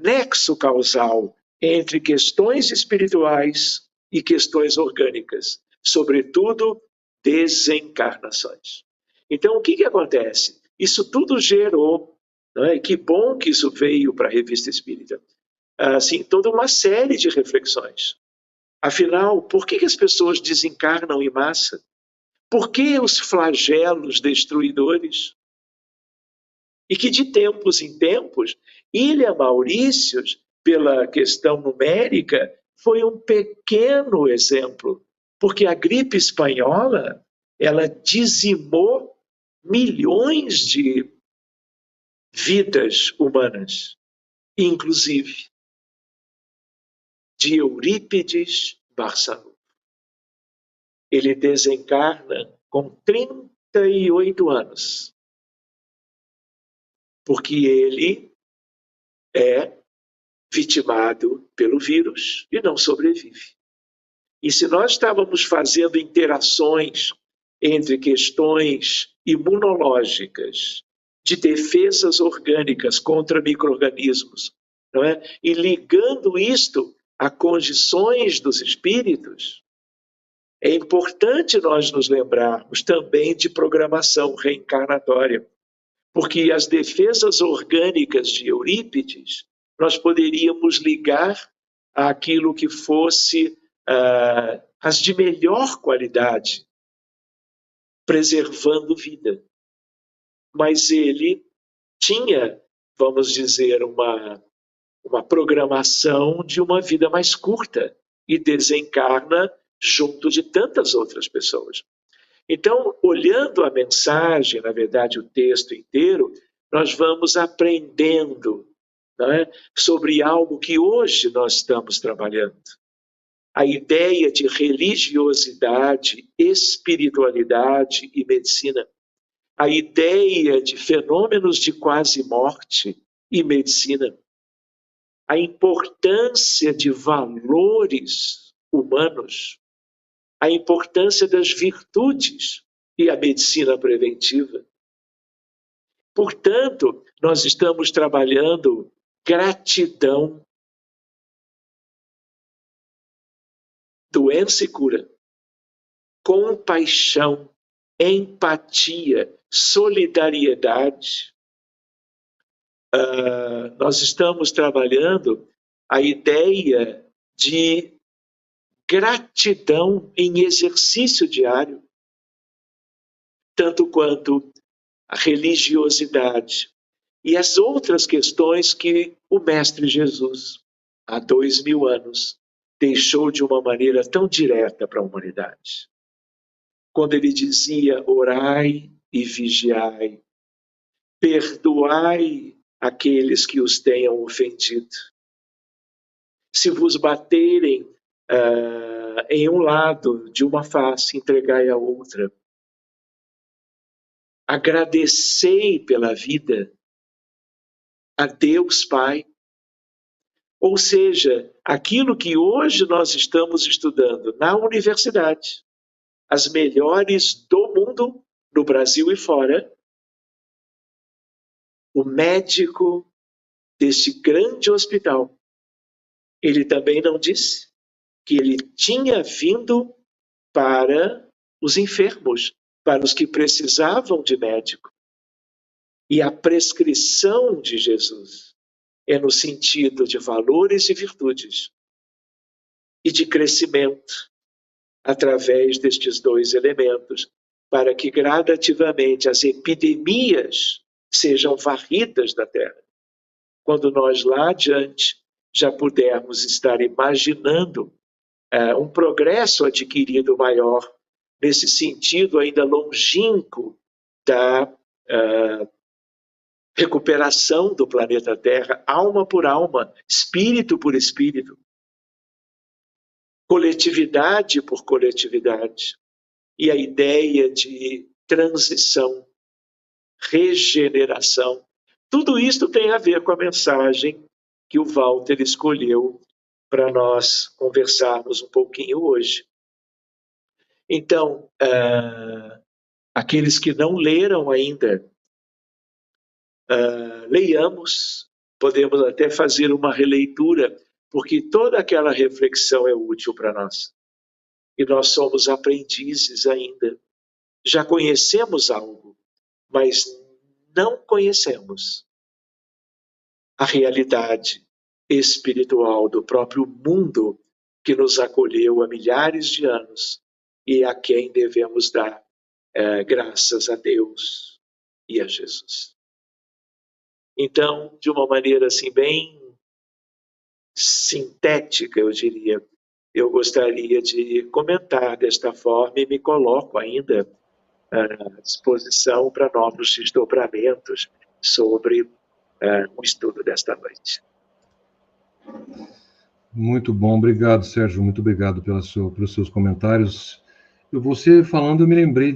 S7: nexo causal entre questões espirituais e questões orgânicas, sobretudo desencarnações. Então, o que acontece? Isso tudo gerou, não é? Que bom que isso veio para a Revista Espírita, assim, toda uma série de reflexões. Afinal, por que as pessoas desencarnam em massa? Por que os flagelos destruidores? E que de tempos em tempos, Ilha Maurícios, pela questão numérica, foi um pequeno exemplo, porque a gripe espanhola, ela dizimou milhões de vidas humanas, inclusive de Eurípides Barçanufo. Ele desencarna com 38 anos, porque ele é vitimado pelo vírus e não sobrevive. E se nós estávamos fazendo interações entre questões imunológicas, de defesas orgânicas contra micro-organismos, não é? E ligando isto a condições dos espíritos, é importante nós nos lembrarmos também de programação reencarnatória, porque as defesas orgânicas de Eurípides nós poderíamos ligar àquilo que fosse as de melhor qualidade, preservando vida. Mas ele tinha, vamos dizer, uma programação de uma vida mais curta e desencarna junto de tantas outras pessoas. Então, olhando a mensagem, na verdade o texto inteiro, nós vamos aprendendo, não é, sobre algo que hoje nós estamos trabalhando. A ideia de religiosidade, espiritualidade e medicina. A ideia de fenômenos de quase morte e medicina. A importância de valores humanos. A importância das virtudes e a medicina preventiva. Portanto, nós estamos trabalhando gratidão, doença e cura, compaixão, empatia, solidariedade. Nós estamos trabalhando a ideia de gratidão em exercício diário, tanto quanto a religiosidade e as outras questões que o Mestre Jesus, há 2000 anos, deixou de uma maneira tão direta para a humanidade. Quando ele dizia, orai e vigiai, perdoai aqueles que os tenham ofendido. Se vos baterem em um lado de uma face, entregai a outra. Agradecei pela vida a Deus Pai. Ou seja, aquilo que hoje nós estamos estudando na universidade, as melhores do mundo, no Brasil e fora, o médico deste grande hospital, ele também não disse que ele tinha vindo para os enfermos, para os que precisavam de médico. E a prescrição de Jesus é no sentido de valores e virtudes e de crescimento através destes dois elementos, para que gradativamente as epidemias sejam varridas da terra. Quando nós lá adiante já pudermos estar imaginando um progresso adquirido maior, nesse sentido ainda longínquo da recuperação do planeta Terra, alma por alma, espírito por espírito, coletividade por coletividade, e a ideia de transição, regeneração. Tudo isso tem a ver com a mensagem que o Walter escolheu para nós conversarmos um pouquinho hoje. Então, aqueles que não leram ainda, leiamos, podemos até fazer uma releitura, porque toda aquela reflexão é útil para nós. E nós somos aprendizes ainda. Já conhecemos algo, mas não conhecemos a realidade espiritual do próprio mundo que nos acolheu há milhares de anos e a quem devemos dar graças a Deus e a Jesus. Então, de uma maneira assim bem sintética, eu diria, eu gostaria de comentar desta forma e me coloco ainda à disposição para novos desdobramentos sobre o estudo desta noite.
S2: Muito bom, obrigado, Sérgio, muito obrigado pelos seus comentários. Você falando, eu me lembrei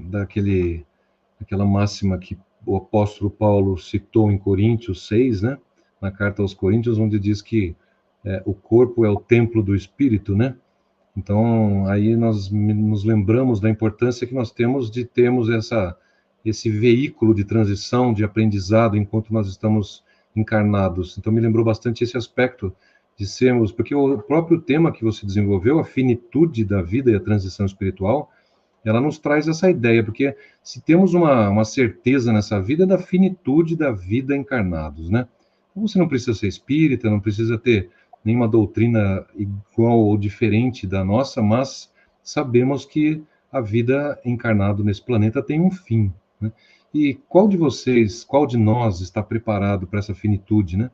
S2: daquela máxima que o apóstolo Paulo citou em Coríntios 6, né? Na carta aos Coríntios, onde diz que o corpo é o templo do Espírito, né? Então, aí nós nos lembramos da importância que nós temos de termos esse veículo de transição, de aprendizado, enquanto nós estamos encarnados. Então, me lembrou bastante esse aspecto de sermos, porque o próprio tema que você desenvolveu, a finitude da vida e a transição espiritual, ela nos traz essa ideia, porque se temos uma certeza nessa vida, é da finitude da vida encarnados, né? Então, você não precisa ser espírita, não precisa ter nenhuma doutrina igual ou diferente da nossa, mas sabemos que a vida encarnado nesse planeta tem um fim, né? E qual de nós está preparado para essa finitude, né?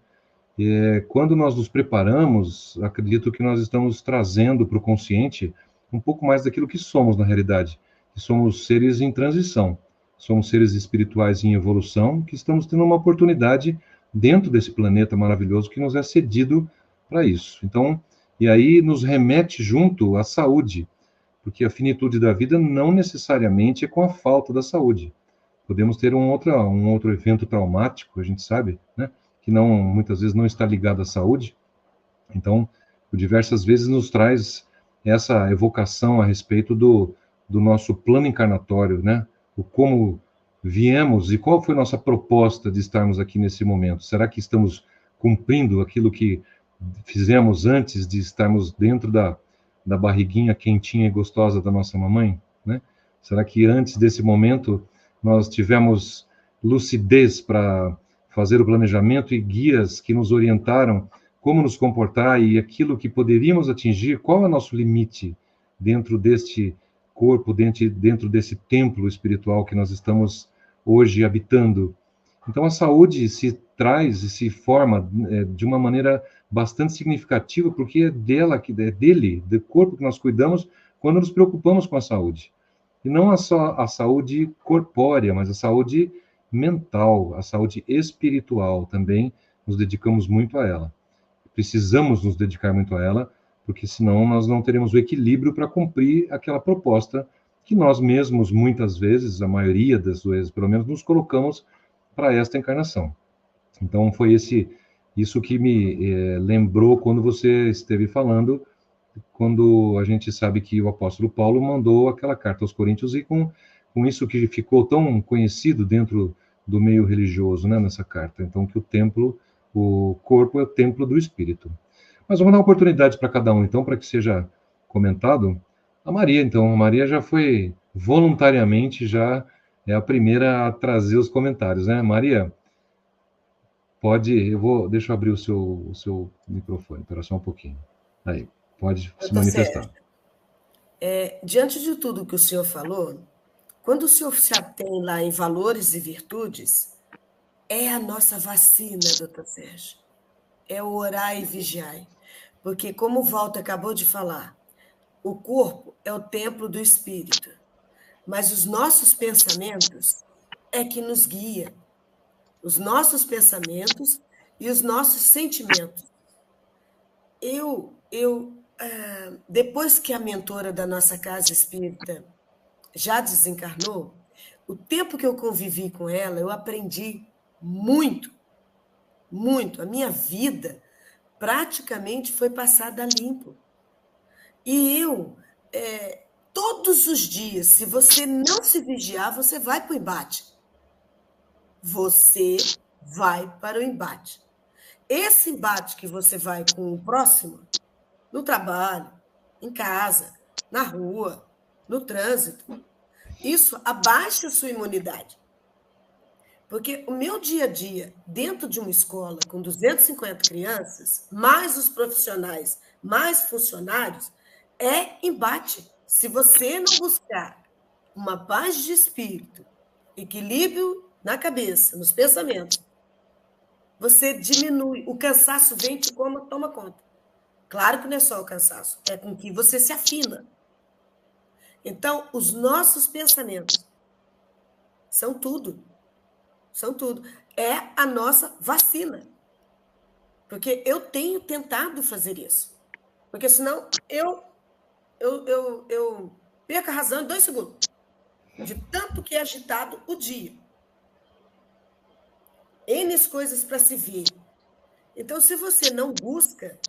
S2: Quando nós nos preparamos, acredito que nós estamos trazendo para o consciente um pouco mais daquilo que somos na realidade, que somos seres em transição, somos seres espirituais em evolução, que estamos tendo uma oportunidade dentro desse planeta maravilhoso que nos é cedido para isso. Então, e aí nos remete junto à saúde, porque a finitude da vida não necessariamente é com a falta da saúde. Podemos ter um outro evento traumático, a gente sabe, né, que muitas vezes não está ligado à saúde. Então, por diversas vezes nos traz essa evocação a respeito do nosso plano encarnatório, né, o como viemos e qual foi nossa proposta de estarmos aqui nesse momento? Será que estamos cumprindo aquilo que fizemos antes de estarmos dentro da barriguinha quentinha e gostosa da nossa mamãe, né? Será que antes desse momento nós tivemos lucidez para fazer o planejamento e guias que nos orientaram como nos comportar e aquilo que poderíamos atingir, qual é o nosso limite dentro deste corpo, dentro desse templo espiritual que nós estamos hoje habitando? Então, a saúde se traz e se forma de uma maneira bastante significativa, porque é dele, do corpo que nós cuidamos, quando nos preocupamos com a saúde. E não só a saúde corpórea, mas a saúde mental, a saúde espiritual também, nos dedicamos muito a ela. Precisamos nos dedicar muito a ela, porque senão nós não teremos o equilíbrio para cumprir aquela proposta que nós mesmos, muitas vezes, a maioria das vezes, pelo menos, nos colocamos para esta encarnação. Então, foi isso que me lembrou quando você esteve falando, quando a gente sabe que o apóstolo Paulo mandou aquela carta aos Coríntios, e com isso que ficou tão conhecido dentro do meio religioso, né, nessa carta. Então, que o corpo é o templo do Espírito. Mas vamos dar uma oportunidade para cada um, então, para que seja comentado. A Maria, então. A Maria já foi voluntariamente, já é a primeira a trazer os comentários, né? Maria, deixa eu abrir o seu microfone, espera só um pouquinho. Aí, pode se manifestar.
S8: Diante de tudo que o senhor falou, quando o senhor se atém lá em valores e virtudes, é a nossa vacina, doutor Sérgio. É o orar e vigiar. Porque, como o Walter acabou de falar, o corpo é o templo do espírito, mas os nossos pensamentos é que nos guia. Os nossos pensamentos e os nossos sentimentos. Depois que a mentora da nossa casa espírita já desencarnou, o tempo que eu convivi com ela, eu aprendi muito, muito. A minha vida praticamente foi passada limpo. E todos os dias, se você não se vigiar, você vai para o embate. Você vai para o embate. Esse embate que você vai com o próximo, no trabalho, em casa, na rua, no trânsito, isso abaixa a sua imunidade. Porque o meu dia a dia, dentro de uma escola com 250 crianças, mais os profissionais, mais funcionários, é embate. Se você não buscar uma paz de espírito, equilíbrio na cabeça, nos pensamentos, você diminui. O cansaço vem e toma conta. Claro que não é só o cansaço, é com que você se afina. Então, os nossos pensamentos são tudo. São tudo. É a nossa vacina. Porque eu tenho tentado fazer isso. Porque senão eu perco a razão em 2 segundos. De tanto que é agitado o dia. N coisas para se ver. Então, se você não busca,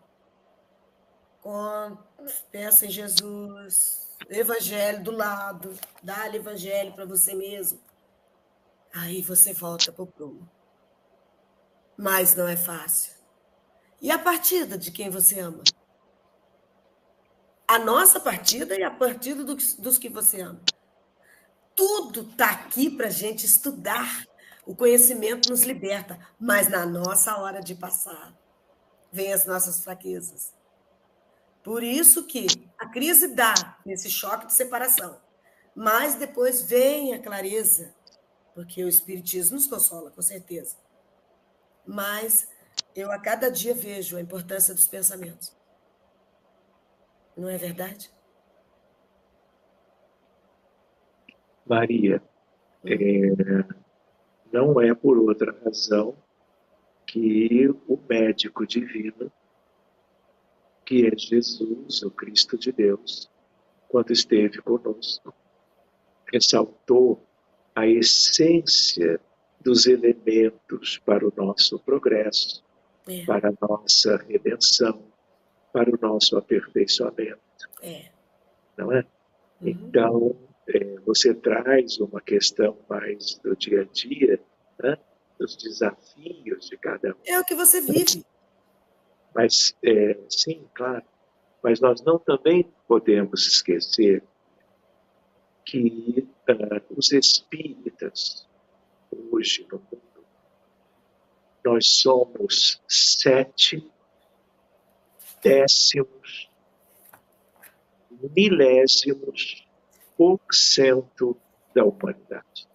S8: pensa em Jesus, evangelho do lado, dá-lhe evangelho para você mesmo, aí você volta para o prumo. Mas não é fácil. E a partida de quem você ama? A nossa partida e a partida dos que você ama. Tudo está aqui para a gente estudar. O conhecimento nos liberta, mas na nossa hora de passar, vem as nossas fraquezas. Por isso que a crise dá nesse choque de separação, mas depois vem a clareza, porque o Espiritismo nos consola, com certeza. Mas eu a cada dia vejo a importância dos pensamentos. Não é verdade?
S7: Maria, não é por outra razão que o médico divino, que é Jesus, o Cristo de Deus, quando esteve conosco, ressaltou a essência dos elementos para o nosso progresso, para a nossa redenção, para o nosso aperfeiçoamento. Não é? Então, você traz uma questão mais do dia a dia, né? Dos desafios de cada um.
S8: É o que você vive.
S7: Mas, sim, claro. Mas nós não também podemos esquecer que os espíritas, hoje no mundo, nós somos 7 décimos, milésimos % da humanidade.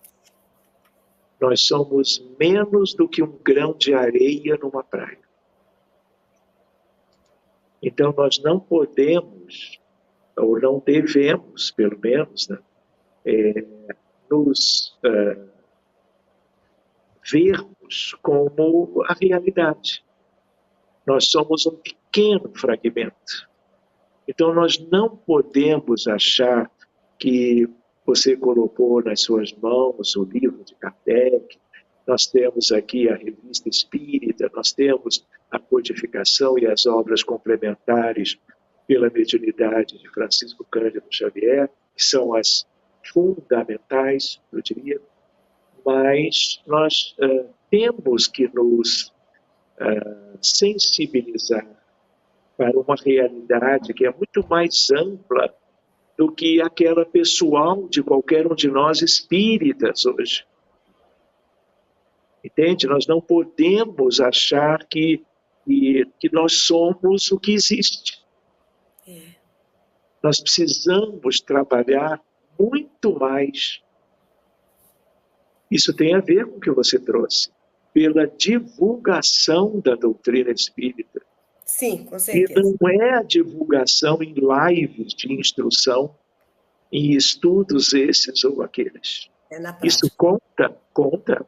S7: Nós somos menos do que um grão de areia numa praia. Então, nós não podemos, ou não devemos, pelo menos, né, nos vermos como a realidade. Nós somos um pequeno fragmento. Então, nós não podemos achar que você colocou nas suas mãos o livro de Kardec, nós temos aqui a Revista Espírita, nós temos a codificação e as obras complementares pela mediunidade de Francisco Cândido Xavier, que são as fundamentais, eu diria, mas nós temos que nos sensibilizar para uma realidade que é muito mais ampla do que aquela pessoal de qualquer um de nós espíritas hoje. Entende? Nós não podemos achar que nós somos o que existe. Nós precisamos trabalhar muito mais. Isso tem a ver com o que você trouxe, pela divulgação da doutrina espírita.
S8: Sim, com certeza.
S7: E não é a divulgação em lives de instrução, em estudos esses ou aqueles. Isso conta.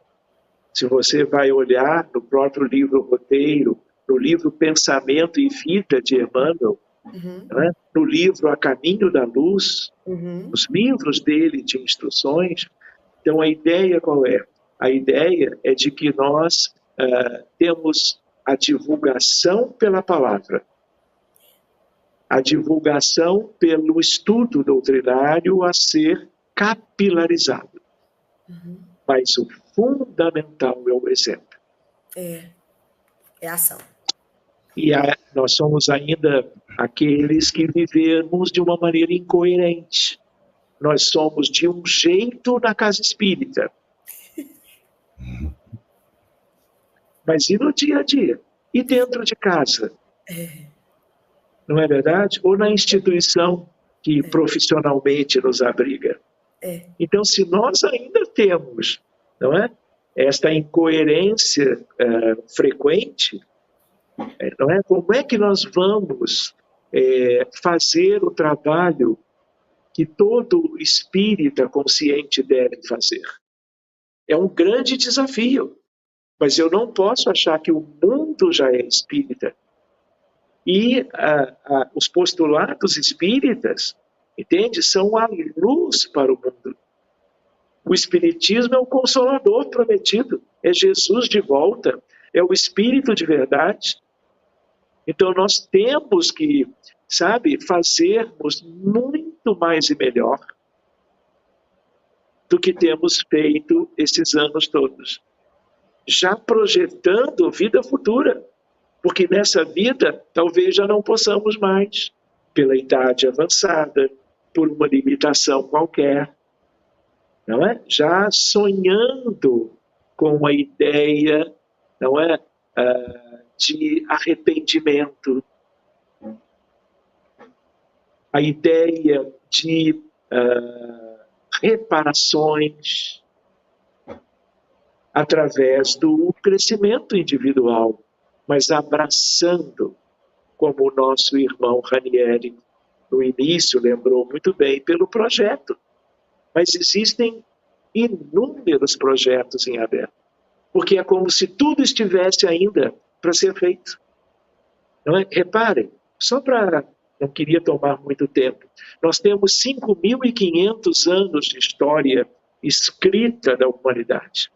S7: Se você vai olhar no próprio livro Roteiro, no livro Pensamento e Vida de Emmanuel, né? No livro A Caminho da Luz, os livros dele de instruções. Então, a ideia qual é? A ideia é de que nós temos a divulgação pela palavra, a divulgação pelo estudo doutrinário a ser capilarizado. Mas o fundamental é o exemplo.
S8: É a ação.
S7: E nós somos ainda aqueles que vivemos de uma maneira incoerente. Nós somos de um jeito na casa espírita. Mas e no dia a dia? E dentro de casa? Não é verdade? Ou na instituição que profissionalmente nos abriga? Então, se nós ainda temos, não é, esta incoerência frequente, não é? Como é que nós vamos fazer o trabalho que todo espírita consciente deve fazer? É um grande desafio, mas eu não posso achar que o mundo já é espírita. E os postulados espíritas, entende? São a luz para o mundo. O espiritismo é o consolador prometido, é Jesus de volta, é o Espírito de verdade. Então nós temos que, fazermos muito mais e melhor do que temos feito esses anos todos. Já projetando vida futura, porque nessa vida talvez já não possamos mais, pela idade avançada, por uma limitação qualquer, não é? Já sonhando com a ideia, não é, de arrependimento, a ideia de reparações através do crescimento individual, mas abraçando, como o nosso irmão Ranieri no início lembrou muito bem, pelo projeto. Mas existem inúmeros projetos em aberto, porque é como se tudo estivesse ainda para ser feito. Não é? Reparem, só para... não queria tomar muito tempo. Nós temos 5.500 anos de história escrita da humanidade.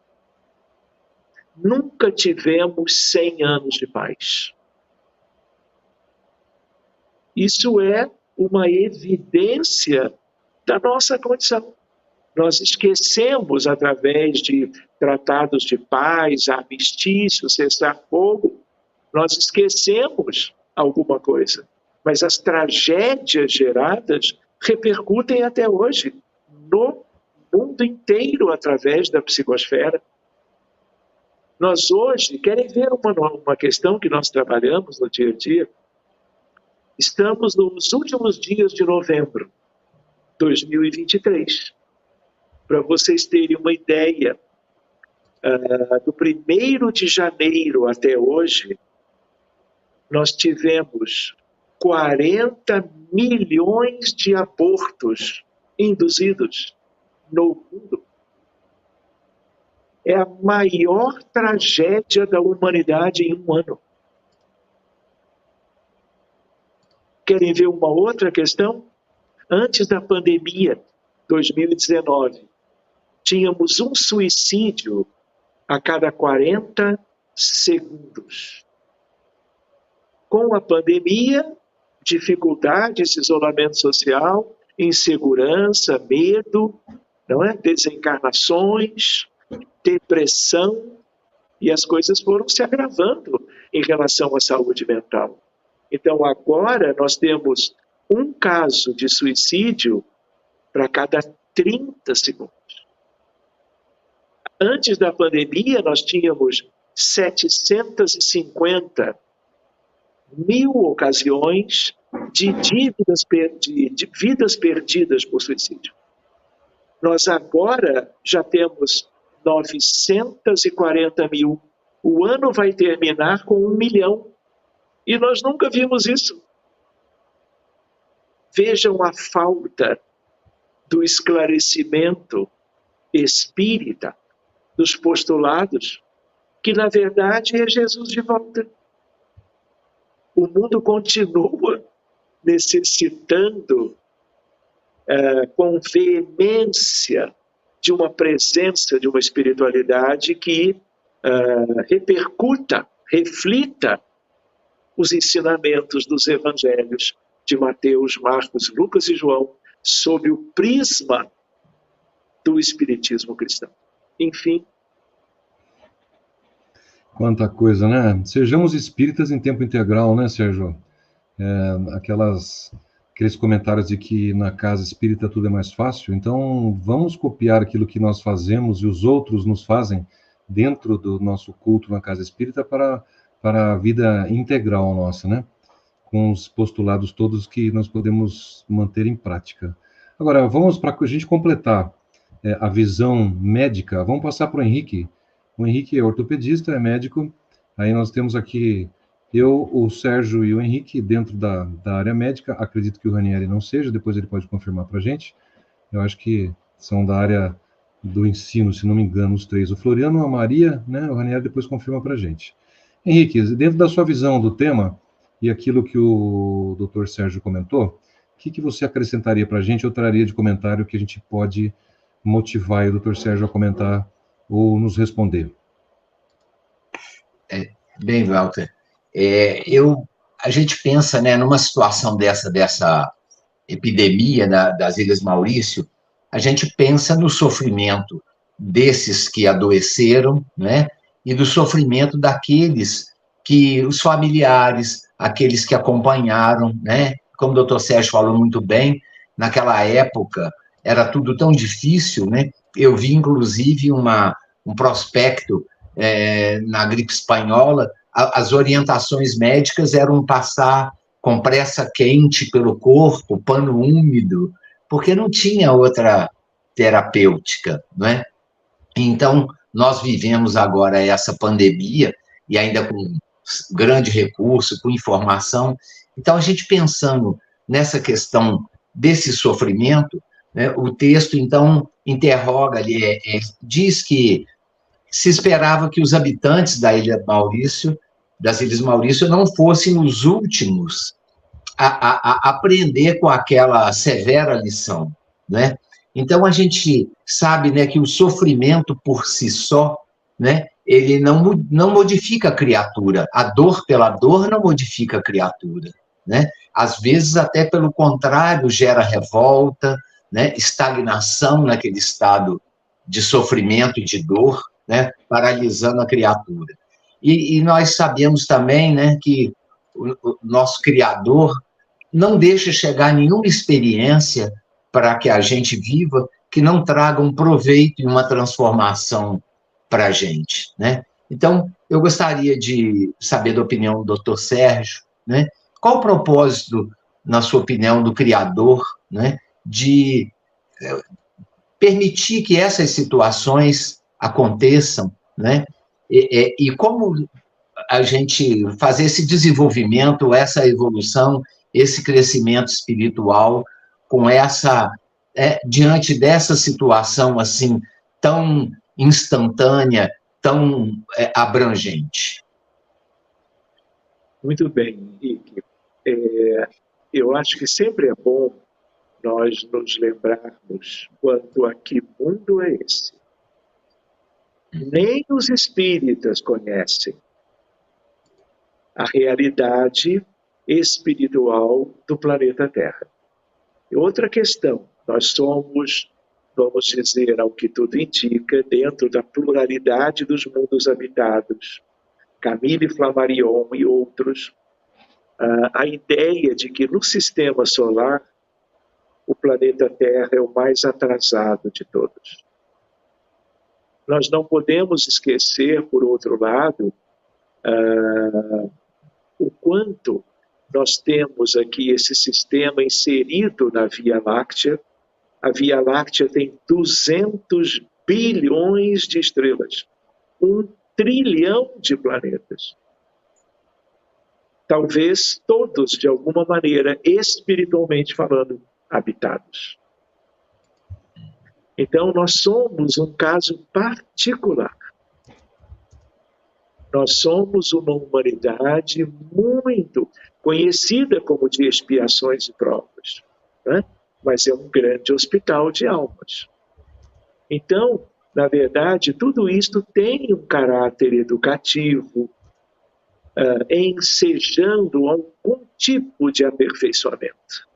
S7: Nunca tivemos 100 anos de paz. Isso é uma evidência da nossa condição. Nós esquecemos, através de tratados de paz, armistício, cessar-fogo, nós esquecemos alguma coisa. Mas as tragédias geradas repercutem até hoje no mundo inteiro através da psicosfera. Nós hoje, querem ver uma questão que nós trabalhamos no dia a dia? Estamos nos últimos dias de novembro de 2023. Para vocês terem uma ideia, do 1º de janeiro até hoje, nós tivemos 40 milhões de abortos induzidos no mundo. É a maior tragédia da humanidade em um ano. Querem ver uma outra questão? Antes da pandemia, 2019, tínhamos um suicídio a cada 40 segundos. Com a pandemia, dificuldades, isolamento social, insegurança, medo, não é? Desencarnações, depressão, e as coisas foram se agravando em relação à saúde mental. Então, agora nós temos um caso de suicídio para cada 30 segundos. Antes da pandemia, nós tínhamos 750 mil ocasiões de vidas perdidas por suicídio. Nós agora já temos 940 mil. O ano vai terminar com 1 milhão. E nós nunca vimos isso. Vejam a falta do esclarecimento espírita dos postulados, que na verdade é Jesus de volta. O mundo continua necessitando com veemência de uma presença, de uma espiritualidade que repercuta, reflita os ensinamentos dos evangelhos de Mateus, Marcos, Lucas e João sob o prisma do espiritismo cristão. Enfim.
S2: Quanta coisa, né? Sejamos espíritas em tempo integral, né, Sérgio? Aqueles comentários de que na casa espírita tudo é mais fácil, então vamos copiar aquilo que nós fazemos e os outros nos fazem dentro do nosso culto na casa espírita para a vida integral nossa, né? Com os postulados todos que nós podemos manter em prática. Agora, vamos para a gente completar a visão médica, vamos passar para o Henrique. O Henrique é ortopedista, é médico, aí nós temos aqui eu, o Sérgio e o Henrique dentro da área médica, acredito que o Ranieri não seja, depois ele pode confirmar para a gente, eu acho que são da área do ensino, se não me engano, os três, o Floriano, a Maria, né, o Ranieri depois confirma para a gente. Henrique, dentro da sua visão do tema e aquilo que o Dr. Sérgio comentou, o que você acrescentaria para a gente, ou traria de comentário que a gente pode motivar o Dr. Sérgio a comentar ou nos responder?
S9: Bem, Walter, a gente pensa, né, numa situação dessa epidemia das Ilhas Maurício, a gente pensa no sofrimento desses que adoeceram, né, e do sofrimento daqueles que, os familiares, aqueles que acompanharam, né, como o Dr. Sérgio falou muito bem, naquela época era tudo tão difícil, né, eu vi, inclusive, um prospecto na gripe espanhola, as orientações médicas eram passar compressa quente pelo corpo, pano úmido, porque não tinha outra terapêutica, não é? Então, nós vivemos agora essa pandemia, e ainda com grande recurso, com informação. Então, a gente pensando nessa questão desse sofrimento, né, o texto, então, interroga ali, diz que se esperava que os habitantes das Ilhas Maurício, não fossem os últimos a aprender com aquela severa lição, né? Então, a gente sabe, né, que o sofrimento por si só, né, ele não modifica a criatura. A dor pela dor não modifica a criatura, né? Às vezes, até pelo contrário, gera revolta, né, estagnação naquele estado de sofrimento e de dor, né, paralisando a criatura. E nós sabemos também, né, que o nosso Criador não deixa chegar nenhuma experiência para que a gente viva que não traga um proveito e uma transformação para a gente, né? Então, eu gostaria de saber da opinião do Dr. Sérgio, né? Qual o propósito, na sua opinião, do Criador, né, de permitir que essas situações aconteçam, né? E como a gente fazer esse desenvolvimento, essa evolução, esse crescimento espiritual com essa, diante dessa situação assim tão instantânea, tão abrangente.
S7: Muito bem, Henrique. Eu acho que sempre é bom nós nos lembrarmos quanto a que mundo é esse. Nem os espíritas conhecem a realidade espiritual do planeta Terra. E outra questão, nós somos, vamos dizer, ao que tudo indica, dentro da pluralidade dos mundos habitados, Camille Flammarion e outros, a ideia de que no sistema solar o planeta Terra é o mais atrasado de todos. Nós não podemos esquecer, por outro lado, o quanto nós temos aqui esse sistema inserido na Via Láctea. A Via Láctea tem 200 bilhões de estrelas, 1 trilhão de planetas. Talvez todos, de alguma maneira, espiritualmente falando, habitados. Então, nós somos um caso particular. Nós somos uma humanidade muito conhecida como de expiações e provas, né? Mas é um grande hospital de almas. Então, na verdade, tudo isto tem um caráter educativo, ensejando algum tipo de aperfeiçoamento.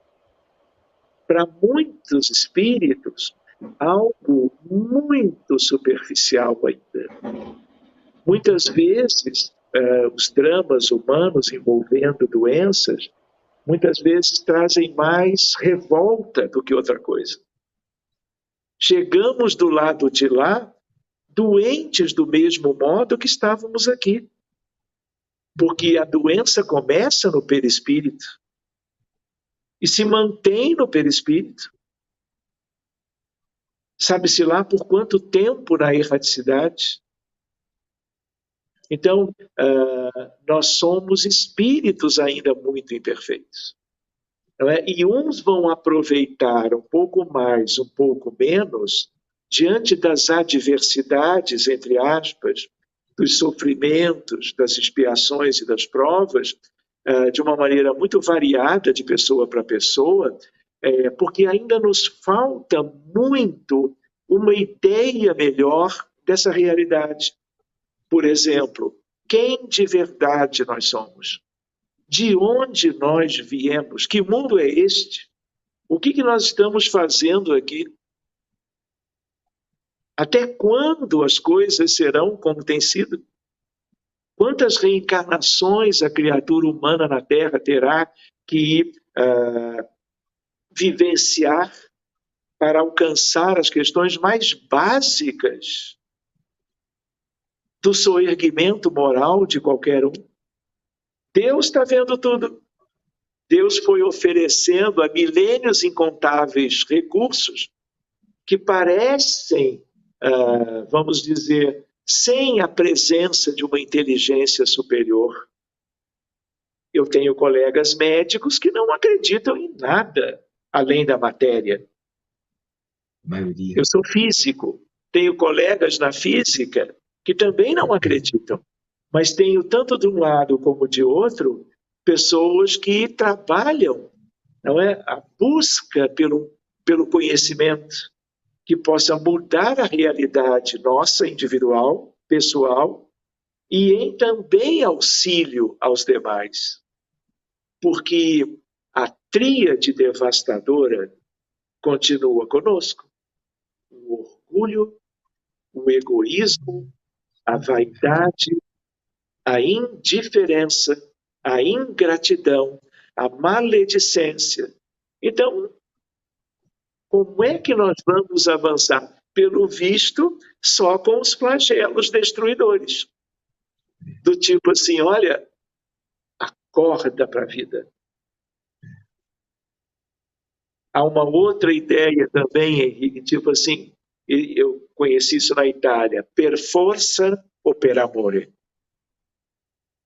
S7: Para muitos espíritos, algo muito superficial ainda. Muitas vezes, os dramas humanos envolvendo doenças, muitas vezes trazem mais revolta do que outra coisa. Chegamos do lado de lá, doentes do mesmo modo que estávamos aqui. Porque a doença começa no perispírito e se mantém no perispírito. Sabe-se lá por quanto tempo na erraticidade. Então, nós somos espíritos ainda muito imperfeitos. Não é? E uns vão aproveitar um pouco mais, um pouco menos, diante das adversidades, entre aspas, dos sofrimentos, das expiações e das provas, de uma maneira muito variada de pessoa para pessoa, porque ainda nos falta muito uma ideia melhor dessa realidade. Por exemplo, quem de verdade nós somos? De onde nós viemos? Que mundo é este? O que nós estamos fazendo aqui? Até quando as coisas serão como têm sido? Quantas reencarnações a criatura humana na Terra terá que vivenciar para alcançar as questões mais básicas do soerguimento moral de qualquer um? Deus está vendo tudo. Deus foi oferecendo há milênios incontáveis recursos que parecem, vamos dizer, sem a presença de uma inteligência superior. Eu tenho colegas médicos que não acreditam em nada além da matéria.
S9: Maioria.
S7: Eu sou físico, tenho colegas na física que também não acreditam, mas tenho tanto de um lado como de outro pessoas que trabalham, não é, a busca pelo conhecimento que possa mudar a realidade nossa, individual, pessoal, e em também auxílio aos demais. Porque a tríade devastadora, continua conosco. O orgulho, o egoísmo, a vaidade, a indiferença, a ingratidão, a maledicência. Então, como é que nós vamos avançar? Pelo visto, só com os flagelos destruidores. Do tipo assim, olha, acorda para a vida. Há uma outra ideia também, Henrique, tipo assim, eu conheci isso na Itália, per forza o per amore.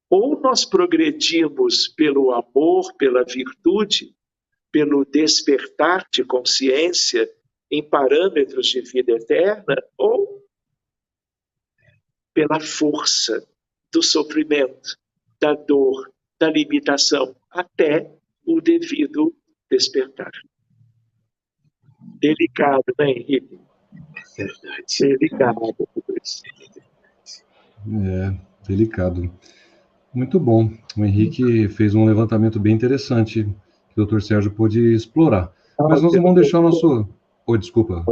S7: Ou nós progredimos pelo amor, pela virtude, pelo despertar de consciência em parâmetros de vida eterna, ou pela força do sofrimento, da dor, da limitação, até o devido despertar. Delicado, né, Henrique?
S9: É verdade.
S7: Delicado tudo isso.
S2: Delicado. Muito bom. O Henrique fez um levantamento bem interessante que o Dr. Sérgio pôde explorar. Mas nós não vamos deixar o nosso... desculpa.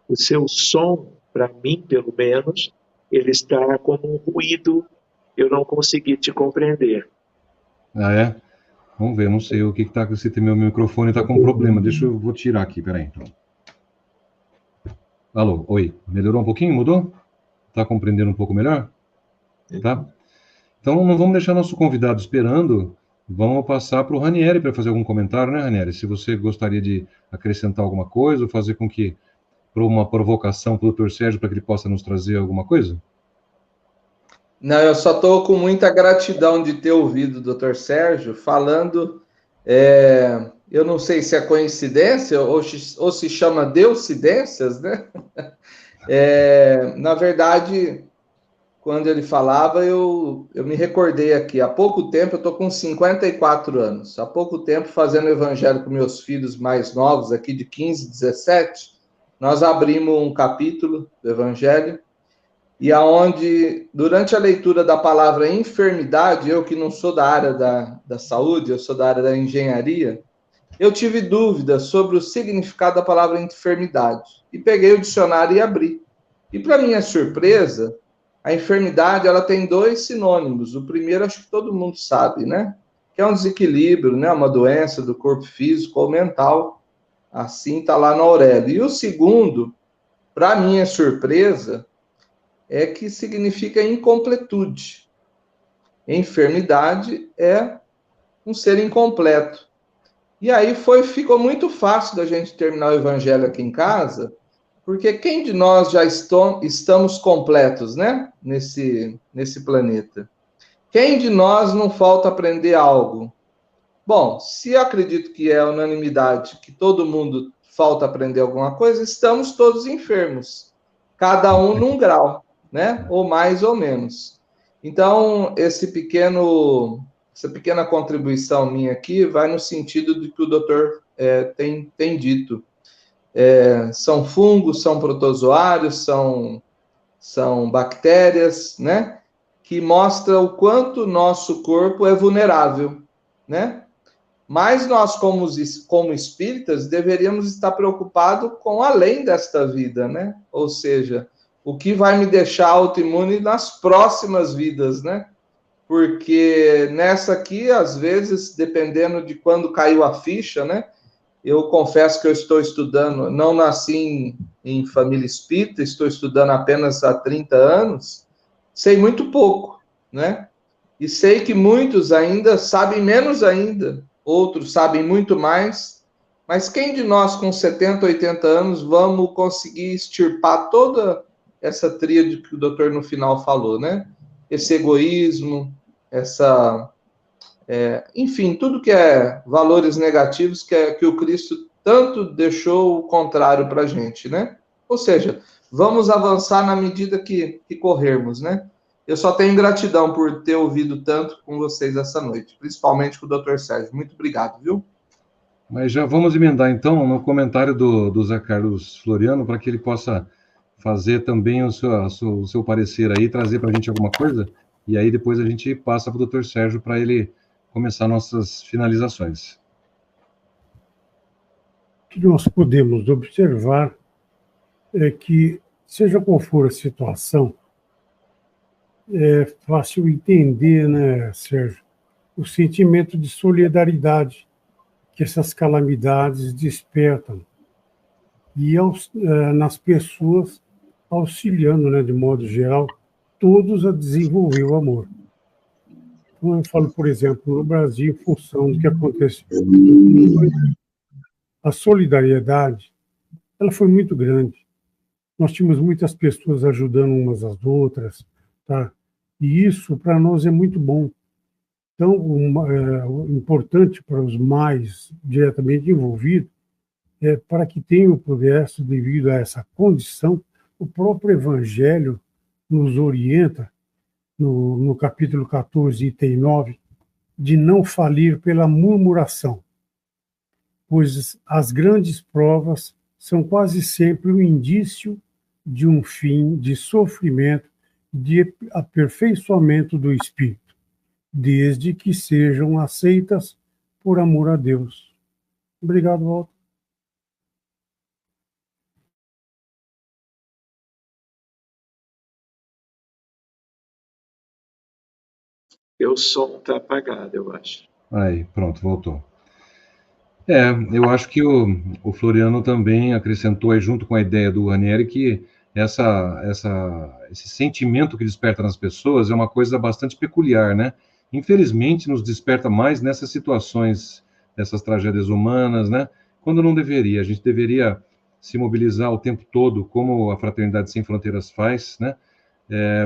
S7: O seu som, para mim, pelo menos, ele está como um ruído. Eu não consegui te compreender.
S2: Ah, é? Vamos ver, não sei o que está... Se tem meu microfone está com problema. Vou tirar aqui, peraí, então. Alô, oi. Melhorou um pouquinho? Mudou? Está compreendendo um pouco melhor? Tá? Então, não vamos deixar nosso convidado esperando. Vamos passar para o Ranieri para fazer algum comentário, né, Ranieri? Se você gostaria de acrescentar alguma coisa, ou fazer com que, para uma provocação para o Dr. Sérgio, para que ele possa nos trazer alguma coisa?
S3: Não, eu só estou com muita gratidão de ter ouvido o Dr. Sérgio falando, eu não sei se é coincidência ou se chama deucidências, né? Na verdade, quando ele falava, eu me recordei aqui, há pouco tempo, eu estou com 54 anos, há pouco tempo fazendo evangelho com meus filhos mais novos, aqui de 15, 17, nós abrimos um capítulo do evangelho, e aonde, durante a leitura da palavra enfermidade, eu que não sou da área da saúde, eu sou da área da engenharia, eu tive dúvidas sobre o significado da palavra enfermidade, e peguei o dicionário e abri. E para minha surpresa, a enfermidade, ela tem dois sinônimos. O primeiro, acho que todo mundo sabe, né? Que é um desequilíbrio, né? Uma doença do corpo físico ou mental. Assim está lá na Aurélio. E o segundo, para minha surpresa, é que significa incompletude. Enfermidade é um ser incompleto. E aí ficou muito fácil da gente terminar o evangelho aqui em casa, porque quem de nós já estamos completos, né? Nesse planeta? Quem de nós não falta aprender algo? Bom, se eu acredito que é unanimidade, que todo mundo falta aprender alguma coisa, estamos todos enfermos. Cada um num grau, né? Ou mais ou menos. Então, essa pequena contribuição minha aqui vai no sentido de que o doutor tem dito. São fungos, são protozoários, são bactérias, né? Que mostra o quanto o nosso corpo é vulnerável, né? Mas nós, como espíritas, deveríamos estar preocupados com além desta vida, né? Ou seja, o que vai me deixar autoimune nas próximas vidas, né? Porque nessa aqui, às vezes, dependendo de quando caiu a ficha, né? Eu confesso que eu estou estudando, não nasci em família espírita, estou estudando apenas há 30 anos, sei muito pouco, né? E sei que muitos ainda sabem menos ainda, outros sabem muito mais, mas quem de nós com 70, 80 anos vamos conseguir extirpar toda essa tríade que o doutor no final falou, né? Esse egoísmo, enfim, tudo que é valores negativos que o Cristo tanto deixou o contrário para a gente, né? Ou seja, vamos avançar na medida que corrermos, né? Eu só tenho gratidão por ter ouvido tanto com vocês essa noite, principalmente com o Dr. Sérgio. Muito obrigado, viu?
S2: Mas já vamos emendar, então, no comentário do Zé Carlos Floriano, para que ele possa fazer também o seu parecer aí, trazer para a gente alguma coisa, e aí depois a gente passa para o Dr. Sérgio para ele começar nossas finalizações.
S10: que nós podemos observar é que, seja qual for a situação, é fácil entender, né, Sérgio, o sentimento de solidariedade que essas calamidades despertam e nas pessoas auxiliando, né, de modo geral, todos a desenvolver o amor. Então, eu falo, por exemplo, no Brasil, em função do que aconteceu. A solidariedade, ela foi muito grande. Nós tínhamos muitas pessoas ajudando umas às outras, tá? E isso, para nós, é muito bom. Então, o importante para os mais diretamente envolvidos é para que tenham o progresso devido a essa condição. O próprio Evangelho nos orienta, no capítulo 14, item 9, de não falir pela murmuração, pois as grandes provas são quase sempre um indício de um fim de sofrimento, de aperfeiçoamento do espírito, desde que sejam aceitas por amor a Deus. Obrigado, Walter.
S7: O som está apagado, eu acho.
S2: Aí, pronto, voltou. Eu acho que o Floriano também acrescentou aí, junto com a ideia do Ranieri, que esse sentimento que desperta nas pessoas é uma coisa bastante peculiar, né? Infelizmente, nos desperta mais nessas situações, dessas tragédias humanas, né? Quando não deveria. A gente deveria se mobilizar o tempo todo, como a Fraternidade Sem Fronteiras faz, né?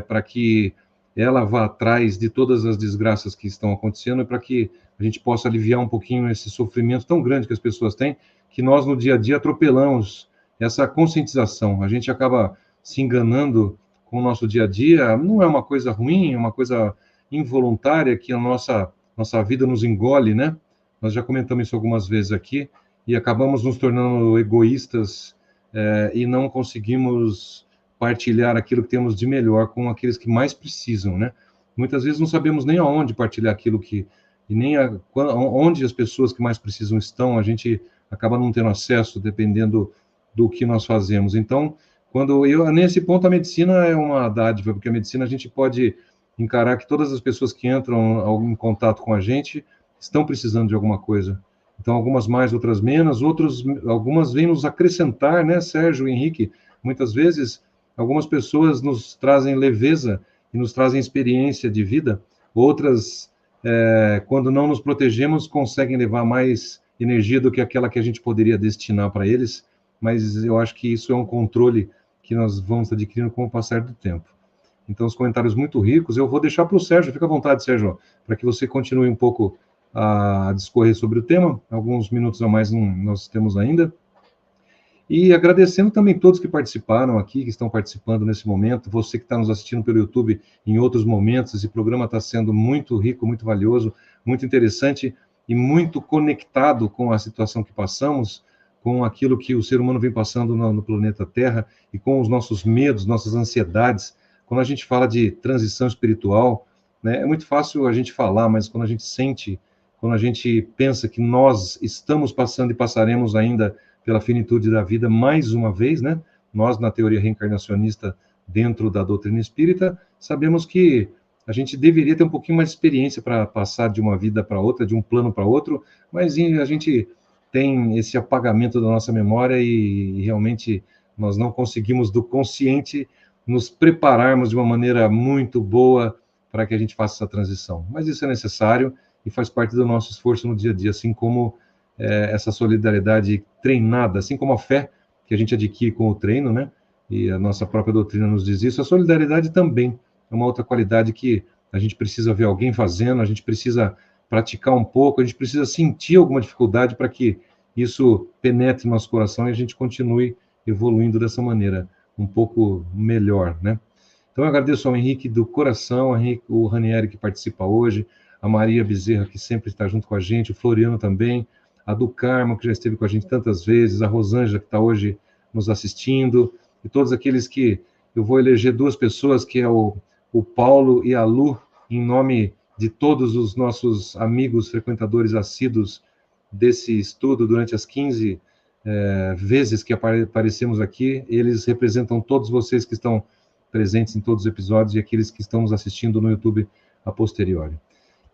S2: Para que ela vá atrás de todas as desgraças que estão acontecendo e para que a gente possa aliviar um pouquinho esse sofrimento tão grande que as pessoas têm, que nós, no dia a dia, atropelamos essa conscientização. A gente acaba se enganando com o nosso dia a dia. Não é uma coisa ruim, é uma coisa involuntária que a nossa vida nos engole, né? Nós já comentamos isso algumas vezes aqui e acabamos nos tornando egoístas e não conseguimos partilhar aquilo que temos de melhor com aqueles que mais precisam, né? Muitas vezes não sabemos nem aonde partilhar aquilo e nem onde as pessoas que mais precisam estão, a gente acaba não tendo acesso, dependendo do que nós fazemos. Então, nesse ponto, a medicina é uma dádiva, porque a medicina a gente pode encarar que todas as pessoas que entram em contato com a gente estão precisando de alguma coisa. Então, algumas mais, outras menos, algumas vêm nos acrescentar, né, Sérgio e Henrique? Muitas vezes, algumas pessoas nos trazem leveza e nos trazem experiência de vida, outras, quando não nos protegemos, conseguem levar mais energia do que aquela que a gente poderia destinar para eles, mas eu acho que isso é um controle que nós vamos adquirindo com o passar do tempo. Então, os comentários muito ricos, eu vou deixar para o Sérgio, fica à vontade, Sérgio, para que você continue um pouco a discorrer sobre o tema, alguns minutos a mais nós temos ainda. E agradecendo também todos que participaram aqui, que estão participando nesse momento, você que está nos assistindo pelo YouTube em outros momentos, esse programa está sendo muito rico, muito valioso, muito interessante e muito conectado com a situação que passamos, com aquilo que o ser humano vem passando no planeta Terra e com os nossos medos, nossas ansiedades. Quando a gente fala de transição espiritual, né, é muito fácil a gente falar, mas quando a gente sente, quando a gente pensa que nós estamos passando e passaremos ainda pela finitude da vida mais uma vez, né? Nós, na teoria reencarnacionista, dentro da doutrina espírita, sabemos que a gente deveria ter um pouquinho mais de experiência para passar de uma vida para outra, de um plano para outro, mas a gente tem esse apagamento da nossa memória e realmente nós não conseguimos, do consciente, nos prepararmos de uma maneira muito boa para que a gente faça essa transição. Mas isso é necessário e faz parte do nosso esforço no dia a dia, assim como essa solidariedade treinada, assim como a fé que a gente adquire com o treino, né? E a nossa própria doutrina nos diz isso, a solidariedade também é uma outra qualidade que a gente precisa ver alguém fazendo, a gente precisa praticar um pouco, a gente precisa sentir alguma dificuldade para que isso penetre no nosso coração e a gente continue evoluindo dessa maneira, um pouco melhor, né? Então, eu agradeço ao Henrique do coração, o Ranieri que participa hoje, a Maria Bezerra, que sempre está junto com a gente, o Floriano também, a do Carmo, que já esteve com a gente tantas vezes, a Rosângela, que está hoje nos assistindo, e todos aqueles que eu vou eleger duas pessoas, que é o Paulo e a Lu, em nome de todos os nossos amigos frequentadores assíduos desse estudo durante as 15 vezes que aparecemos aqui, eles representam todos vocês que estão presentes em todos os episódios e aqueles que estão nos assistindo no YouTube a posteriori.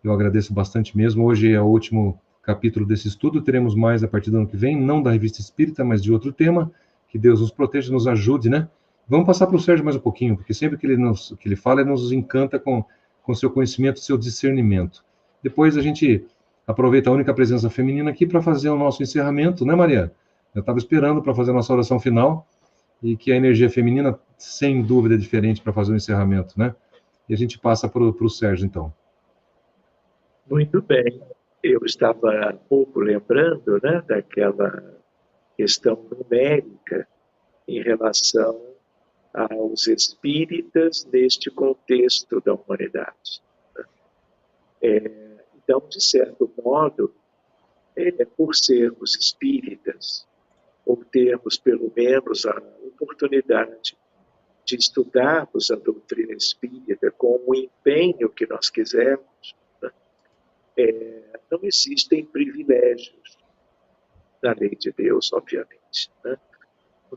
S2: Eu agradeço bastante mesmo. Hoje é o último capítulo desse estudo, teremos mais a partir do ano que vem, não da Revista Espírita, mas de outro tema. Que Deus nos proteja, nos ajude, né? Vamos passar para o Sérgio mais um pouquinho, porque sempre que ele fala, ele nos encanta com seu conhecimento, seu discernimento. Depois a gente aproveita a única presença feminina aqui para fazer o nosso encerramento, né, Maria? Eu estava esperando para fazer a nossa oração final, e que a energia feminina, sem dúvida, é diferente para fazer o encerramento, né? E a gente passa para o Sérgio, então.
S7: Muito bem. Eu estava há pouco lembrando, né, daquela questão numérica em relação aos espíritas neste contexto da humanidade. Então, de certo modo, por sermos espíritas, ou termos pelo menos a oportunidade de estudarmos a doutrina espírita com o empenho que nós quisermos, né, não existem privilégios na lei de Deus, obviamente, né?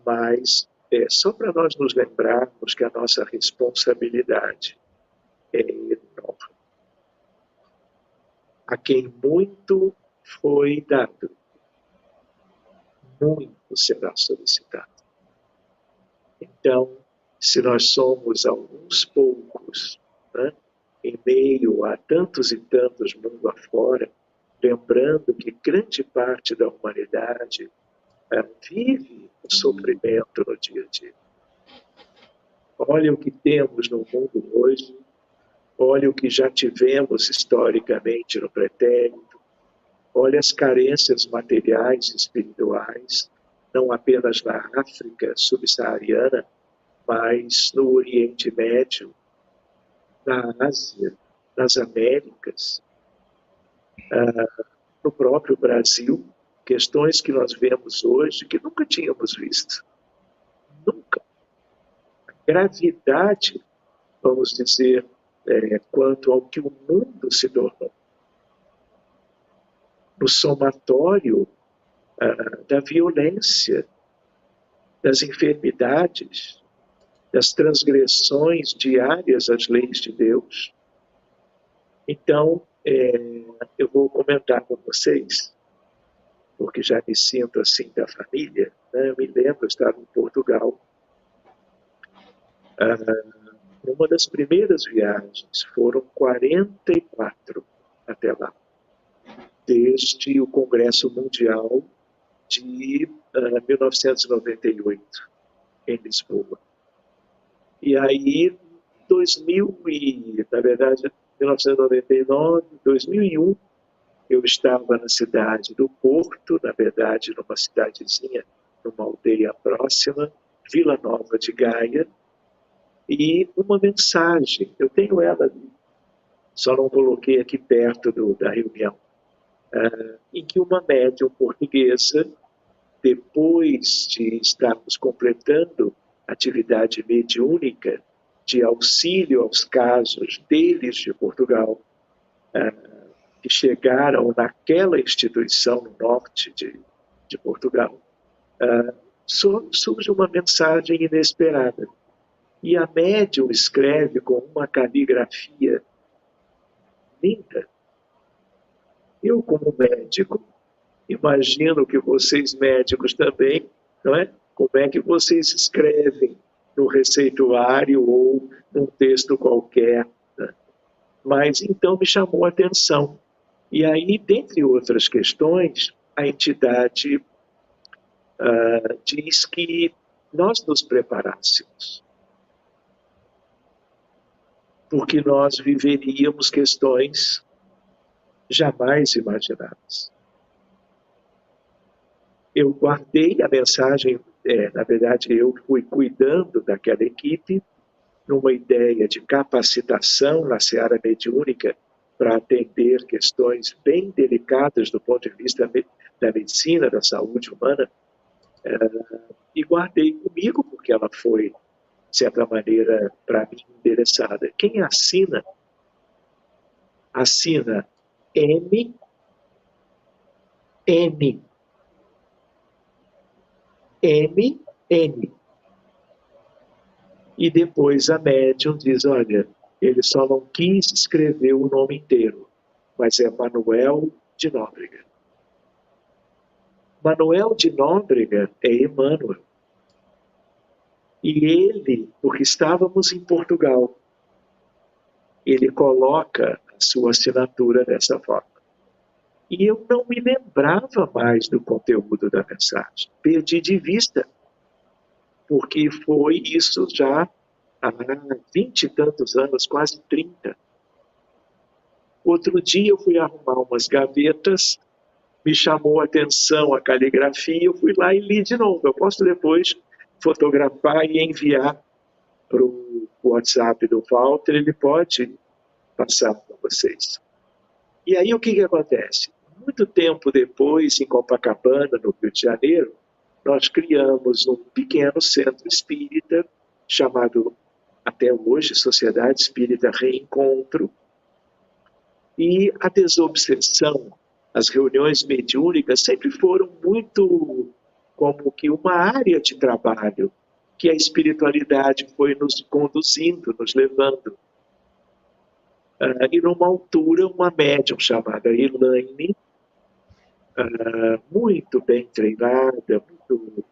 S7: Mas só para nós nos lembrarmos que a nossa responsabilidade é enorme. A quem muito foi dado, muito será solicitado. Então, se nós somos alguns poucos, né, em meio a tantos e tantos mundo afora, lembrando que grande parte da humanidade vive o sofrimento no dia a dia. Olha o que temos no mundo hoje, olha o que já tivemos historicamente no pretérito, olha as carências materiais e espirituais, não apenas na África subsaariana, mas no Oriente Médio, na Ásia, nas Américas, no próprio Brasil, questões que nós vemos hoje que nunca tínhamos visto. Nunca. A gravidade, vamos dizer, quanto ao que o mundo se tornou. No somatório da violência, das enfermidades, das transgressões diárias às leis de Deus. Então, eu vou comentar com vocês, porque já me sinto assim da família, né? Eu me lembro, eu estava em Portugal. Uma das primeiras viagens, foram 44 até lá, desde o Congresso Mundial de 1998, em Lisboa. E aí, 1999, 2001, eu estava na cidade do Porto, na verdade, numa cidadezinha, numa aldeia próxima, Vila Nova de Gaia, e uma mensagem, eu tenho ela ali, só não coloquei aqui perto da reunião, em que uma médium portuguesa, depois de estarmos completando atividade mediúnica de auxílio aos casos deles de Portugal, que chegaram naquela instituição no norte de Portugal, surge uma mensagem inesperada. E a médium escreve com uma caligrafia linda. Eu, como médico, imagino que vocês médicos também, não é? Como é que vocês escrevem no receituário ou num texto qualquer, né? Mas então me chamou a atenção. E aí, dentre outras questões, a entidade diz que nós nos preparássemos, porque nós viveríamos questões jamais imaginadas. Eu guardei a mensagem, na verdade eu fui cuidando daquela equipe, numa ideia de capacitação na seara mediúnica para atender questões bem delicadas do ponto de vista da medicina, da saúde humana, e guardei comigo, porque ela foi, de certa maneira, para mim, endereçada. Quem assina M. MN. E depois a médium diz, olha, ele só não quis escrever o nome inteiro, mas é Manuel de Nóbrega. Manuel de Nóbrega é Emmanuel. E ele, porque estávamos em Portugal, ele coloca a sua assinatura dessa forma. E eu não me lembrava mais do conteúdo da mensagem. Perdi de vista, porque foi isso já há 20 e tantos anos, quase 30. Outro dia eu fui arrumar umas gavetas, me chamou a atenção a caligrafia, eu fui lá e li de novo. Eu posso depois fotografar e enviar para o WhatsApp do Walter, ele pode passar para vocês. E aí o que acontece? Muito tempo depois, em Copacabana, no Rio de Janeiro, nós criamos um pequeno centro espírita, chamado até hoje Sociedade Espírita Reencontro, e a desobsessão, as reuniões mediúnicas sempre foram muito como que uma área de trabalho que a espiritualidade foi nos conduzindo, nos levando. E numa altura, uma médium chamada Elaine, muito bem treinada, muito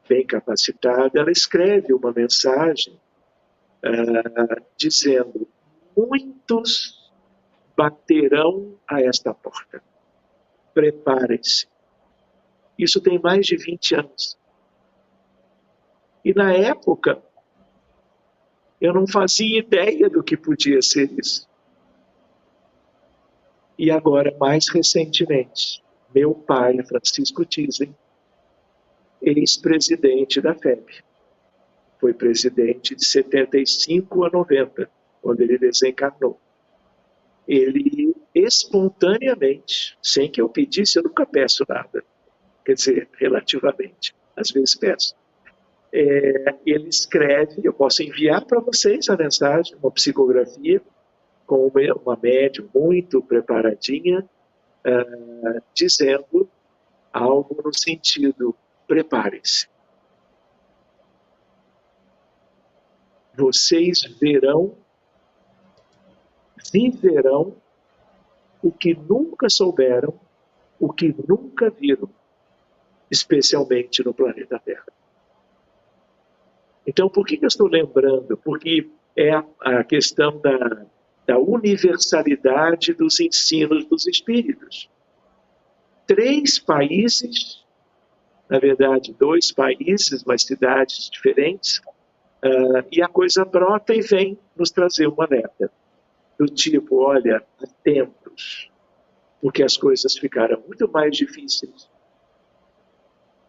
S7: bem capacitada, ela escreve uma mensagem dizendo: muitos baterão a esta porta. Preparem-se. Isso tem mais de 20 anos. E na época, eu não fazia ideia do que podia ser isso. E agora, mais recentemente, meu pai, Francisco Thyssen, ex-presidente da FEB, foi presidente de 75 a 90, quando ele desencarnou. Ele, espontaneamente, sem que eu pedisse, eu nunca peço nada. Quer dizer, relativamente. Às vezes peço. Ele escreve, eu posso enviar para vocês a mensagem, uma psicografia, com uma médium muito preparadinha, dizendo algo no sentido: preparem-se. Vocês verão, viverão o que nunca souberam, o que nunca viram, especialmente no planeta Terra. Então, por que eu estou lembrando? Porque é a questão da universalidade dos ensinos dos espíritos. 3 países, na verdade 2 países, mas cidades diferentes, e a coisa brota e vem nos trazer um alerta. Do tipo, olha, atentos, porque as coisas ficaram muito mais difíceis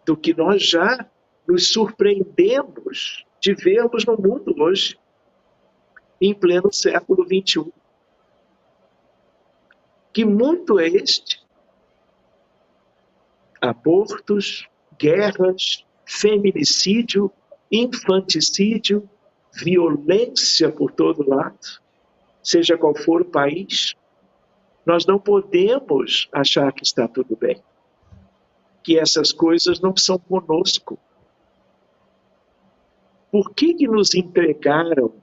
S7: do que nós já nos surpreendemos de vermos no mundo hoje, em pleno século XXI. Que mundo é este? Abortos, guerras, feminicídio, infanticídio, violência por todo lado, seja qual for o país. Nós não podemos achar que está tudo bem, que essas coisas não são conosco. Por que nos entregaram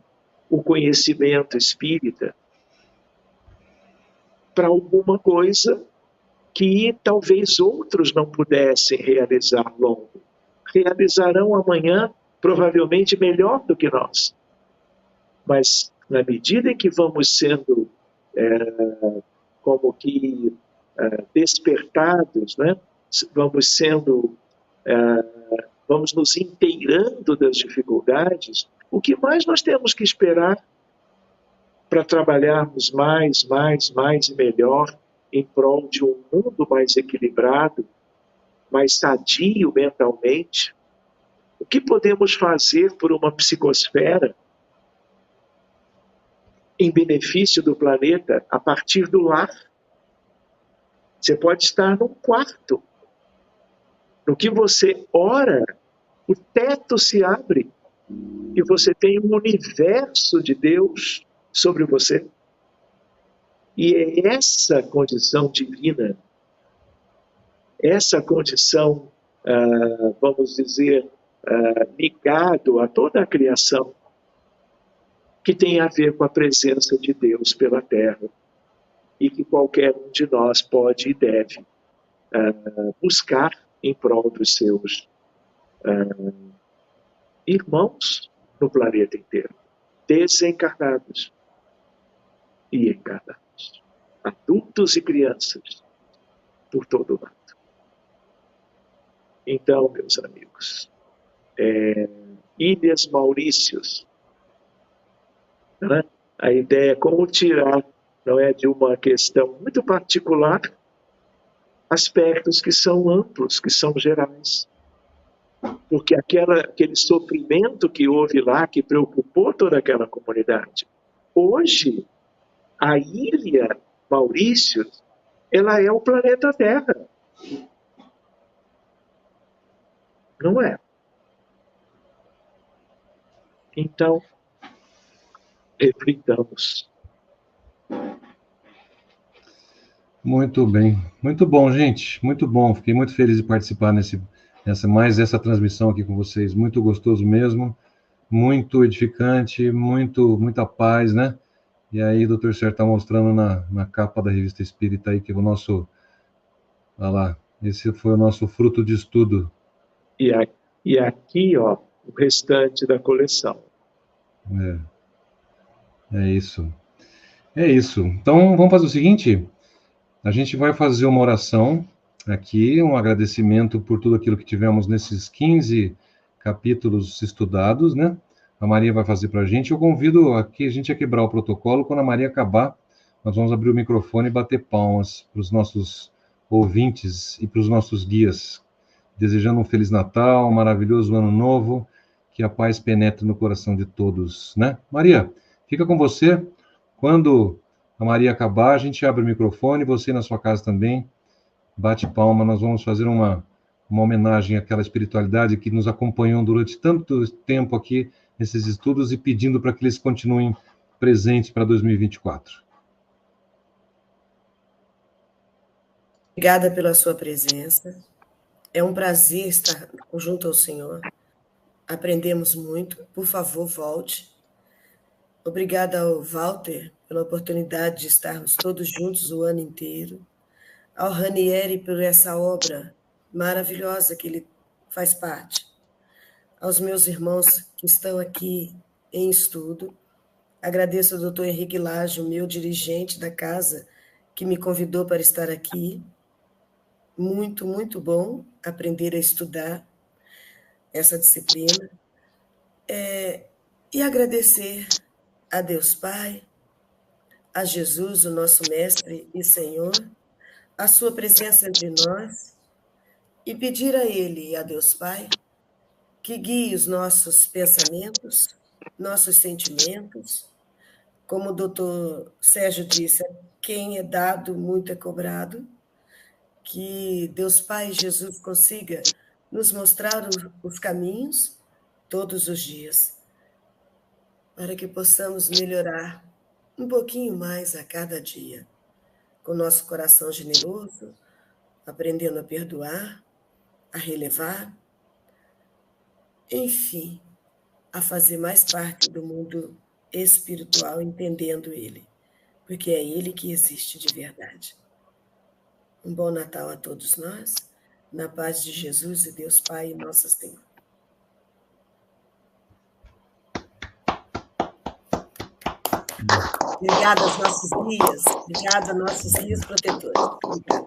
S7: o conhecimento espírita para alguma coisa que talvez outros não pudessem realizar logo? Realizarão amanhã, provavelmente melhor do que nós. Mas, na medida em que vamos sendo como que despertados, né? Vamos nos inteirando das dificuldades, o que mais nós temos que esperar para trabalharmos mais e melhor em prol de um mundo mais equilibrado, mais sadio mentalmente? O que podemos fazer por uma psicosfera em benefício do planeta a partir do lar? Você pode estar num quarto. No que você ora, o teto se abre e você tem um universo de Deus sobre você. E é essa condição divina, essa condição vamos dizer, ligado a toda a criação, que tem a ver com a presença de Deus pela terra, e que qualquer um de nós pode e deve buscar em prol dos seus irmãos no planeta inteiro, desencarnados e encarnados, adultos e crianças, por todo lado. Então, meus amigos, Ilhas Maurícios, né? A ideia é como tirar, não é, de uma questão muito particular, aspectos que são amplos, que são gerais. Porque aquele sofrimento que houve lá, que preocupou toda aquela comunidade, hoje, a Ilha Maurícios, ela é o planeta Terra. Não é? Então, reflitamos.
S2: Muito bem. Muito bom, gente. Muito bom. Fiquei muito feliz de participar essa transmissão aqui com vocês. Muito gostoso mesmo. Muito edificante, muita paz, né? E aí, o Dr. Sérgio está mostrando na capa da Revista Espírita aí que o nosso... Olha lá, esse foi o nosso fruto de estudo.
S7: E aqui, ó, o restante da coleção.
S2: É isso. É isso. Então, vamos fazer o seguinte. A gente vai fazer uma oração aqui, um agradecimento por tudo aquilo que tivemos nesses 15 capítulos estudados, né? A Maria vai fazer para a gente. Eu convido aqui a gente a quebrar o protocolo. Quando a Maria acabar, nós vamos abrir o microfone e bater palmas para os nossos ouvintes e para os nossos guias, desejando um Feliz Natal, um maravilhoso Ano Novo, que a paz penetre no coração de todos, né? Maria, fica com você. Quando a Maria acabar, a gente abre o microfone, você na sua casa também, bate palma, nós vamos fazer uma homenagem àquela espiritualidade que nos acompanhou durante tanto tempo aqui nesses estudos e pedindo para que eles continuem presentes para 2024.
S8: Obrigada pela sua presença. É um prazer estar junto ao Senhor. Aprendemos muito. Por favor, volte. Obrigada ao Walter pela oportunidade de estarmos todos juntos o ano inteiro. Ao Ranieri por essa obra maravilhosa que ele faz parte. Aos meus irmãos que estão aqui em estudo. Agradeço ao Dr. Henrique Lage, o meu dirigente da casa, que me convidou para estar aqui. Muito, muito bom aprender a estudar essa disciplina. E agradecer a Deus Pai, a Jesus, o nosso Mestre e Senhor, a sua presença entre nós, e pedir a Ele e a Deus Pai que guie os nossos pensamentos, nossos sentimentos. Como o doutor Sérgio disse, quem é dado, muito é cobrado. Que Deus Pai e Jesus consiga nos mostrar os caminhos todos os dias, para que possamos melhorar um pouquinho mais a cada dia, com nosso coração generoso, aprendendo a perdoar, a relevar, enfim, a fazer mais parte do mundo espiritual, entendendo ele, porque é ele que existe de verdade. Um bom Natal a todos nós, na paz de Jesus e Deus Pai e Nossa Senhora. Obrigada aos nossos guias, obrigada aos nossos guias protetores. Obrigada.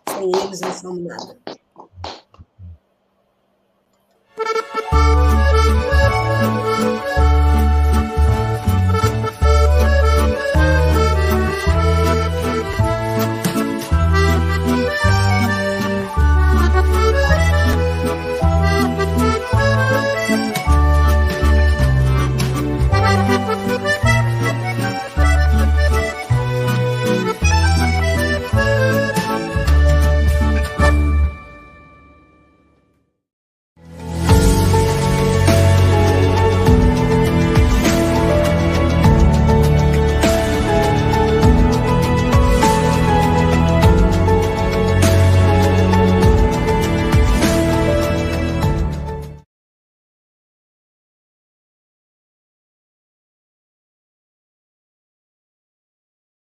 S8: Sem eles não somos nada.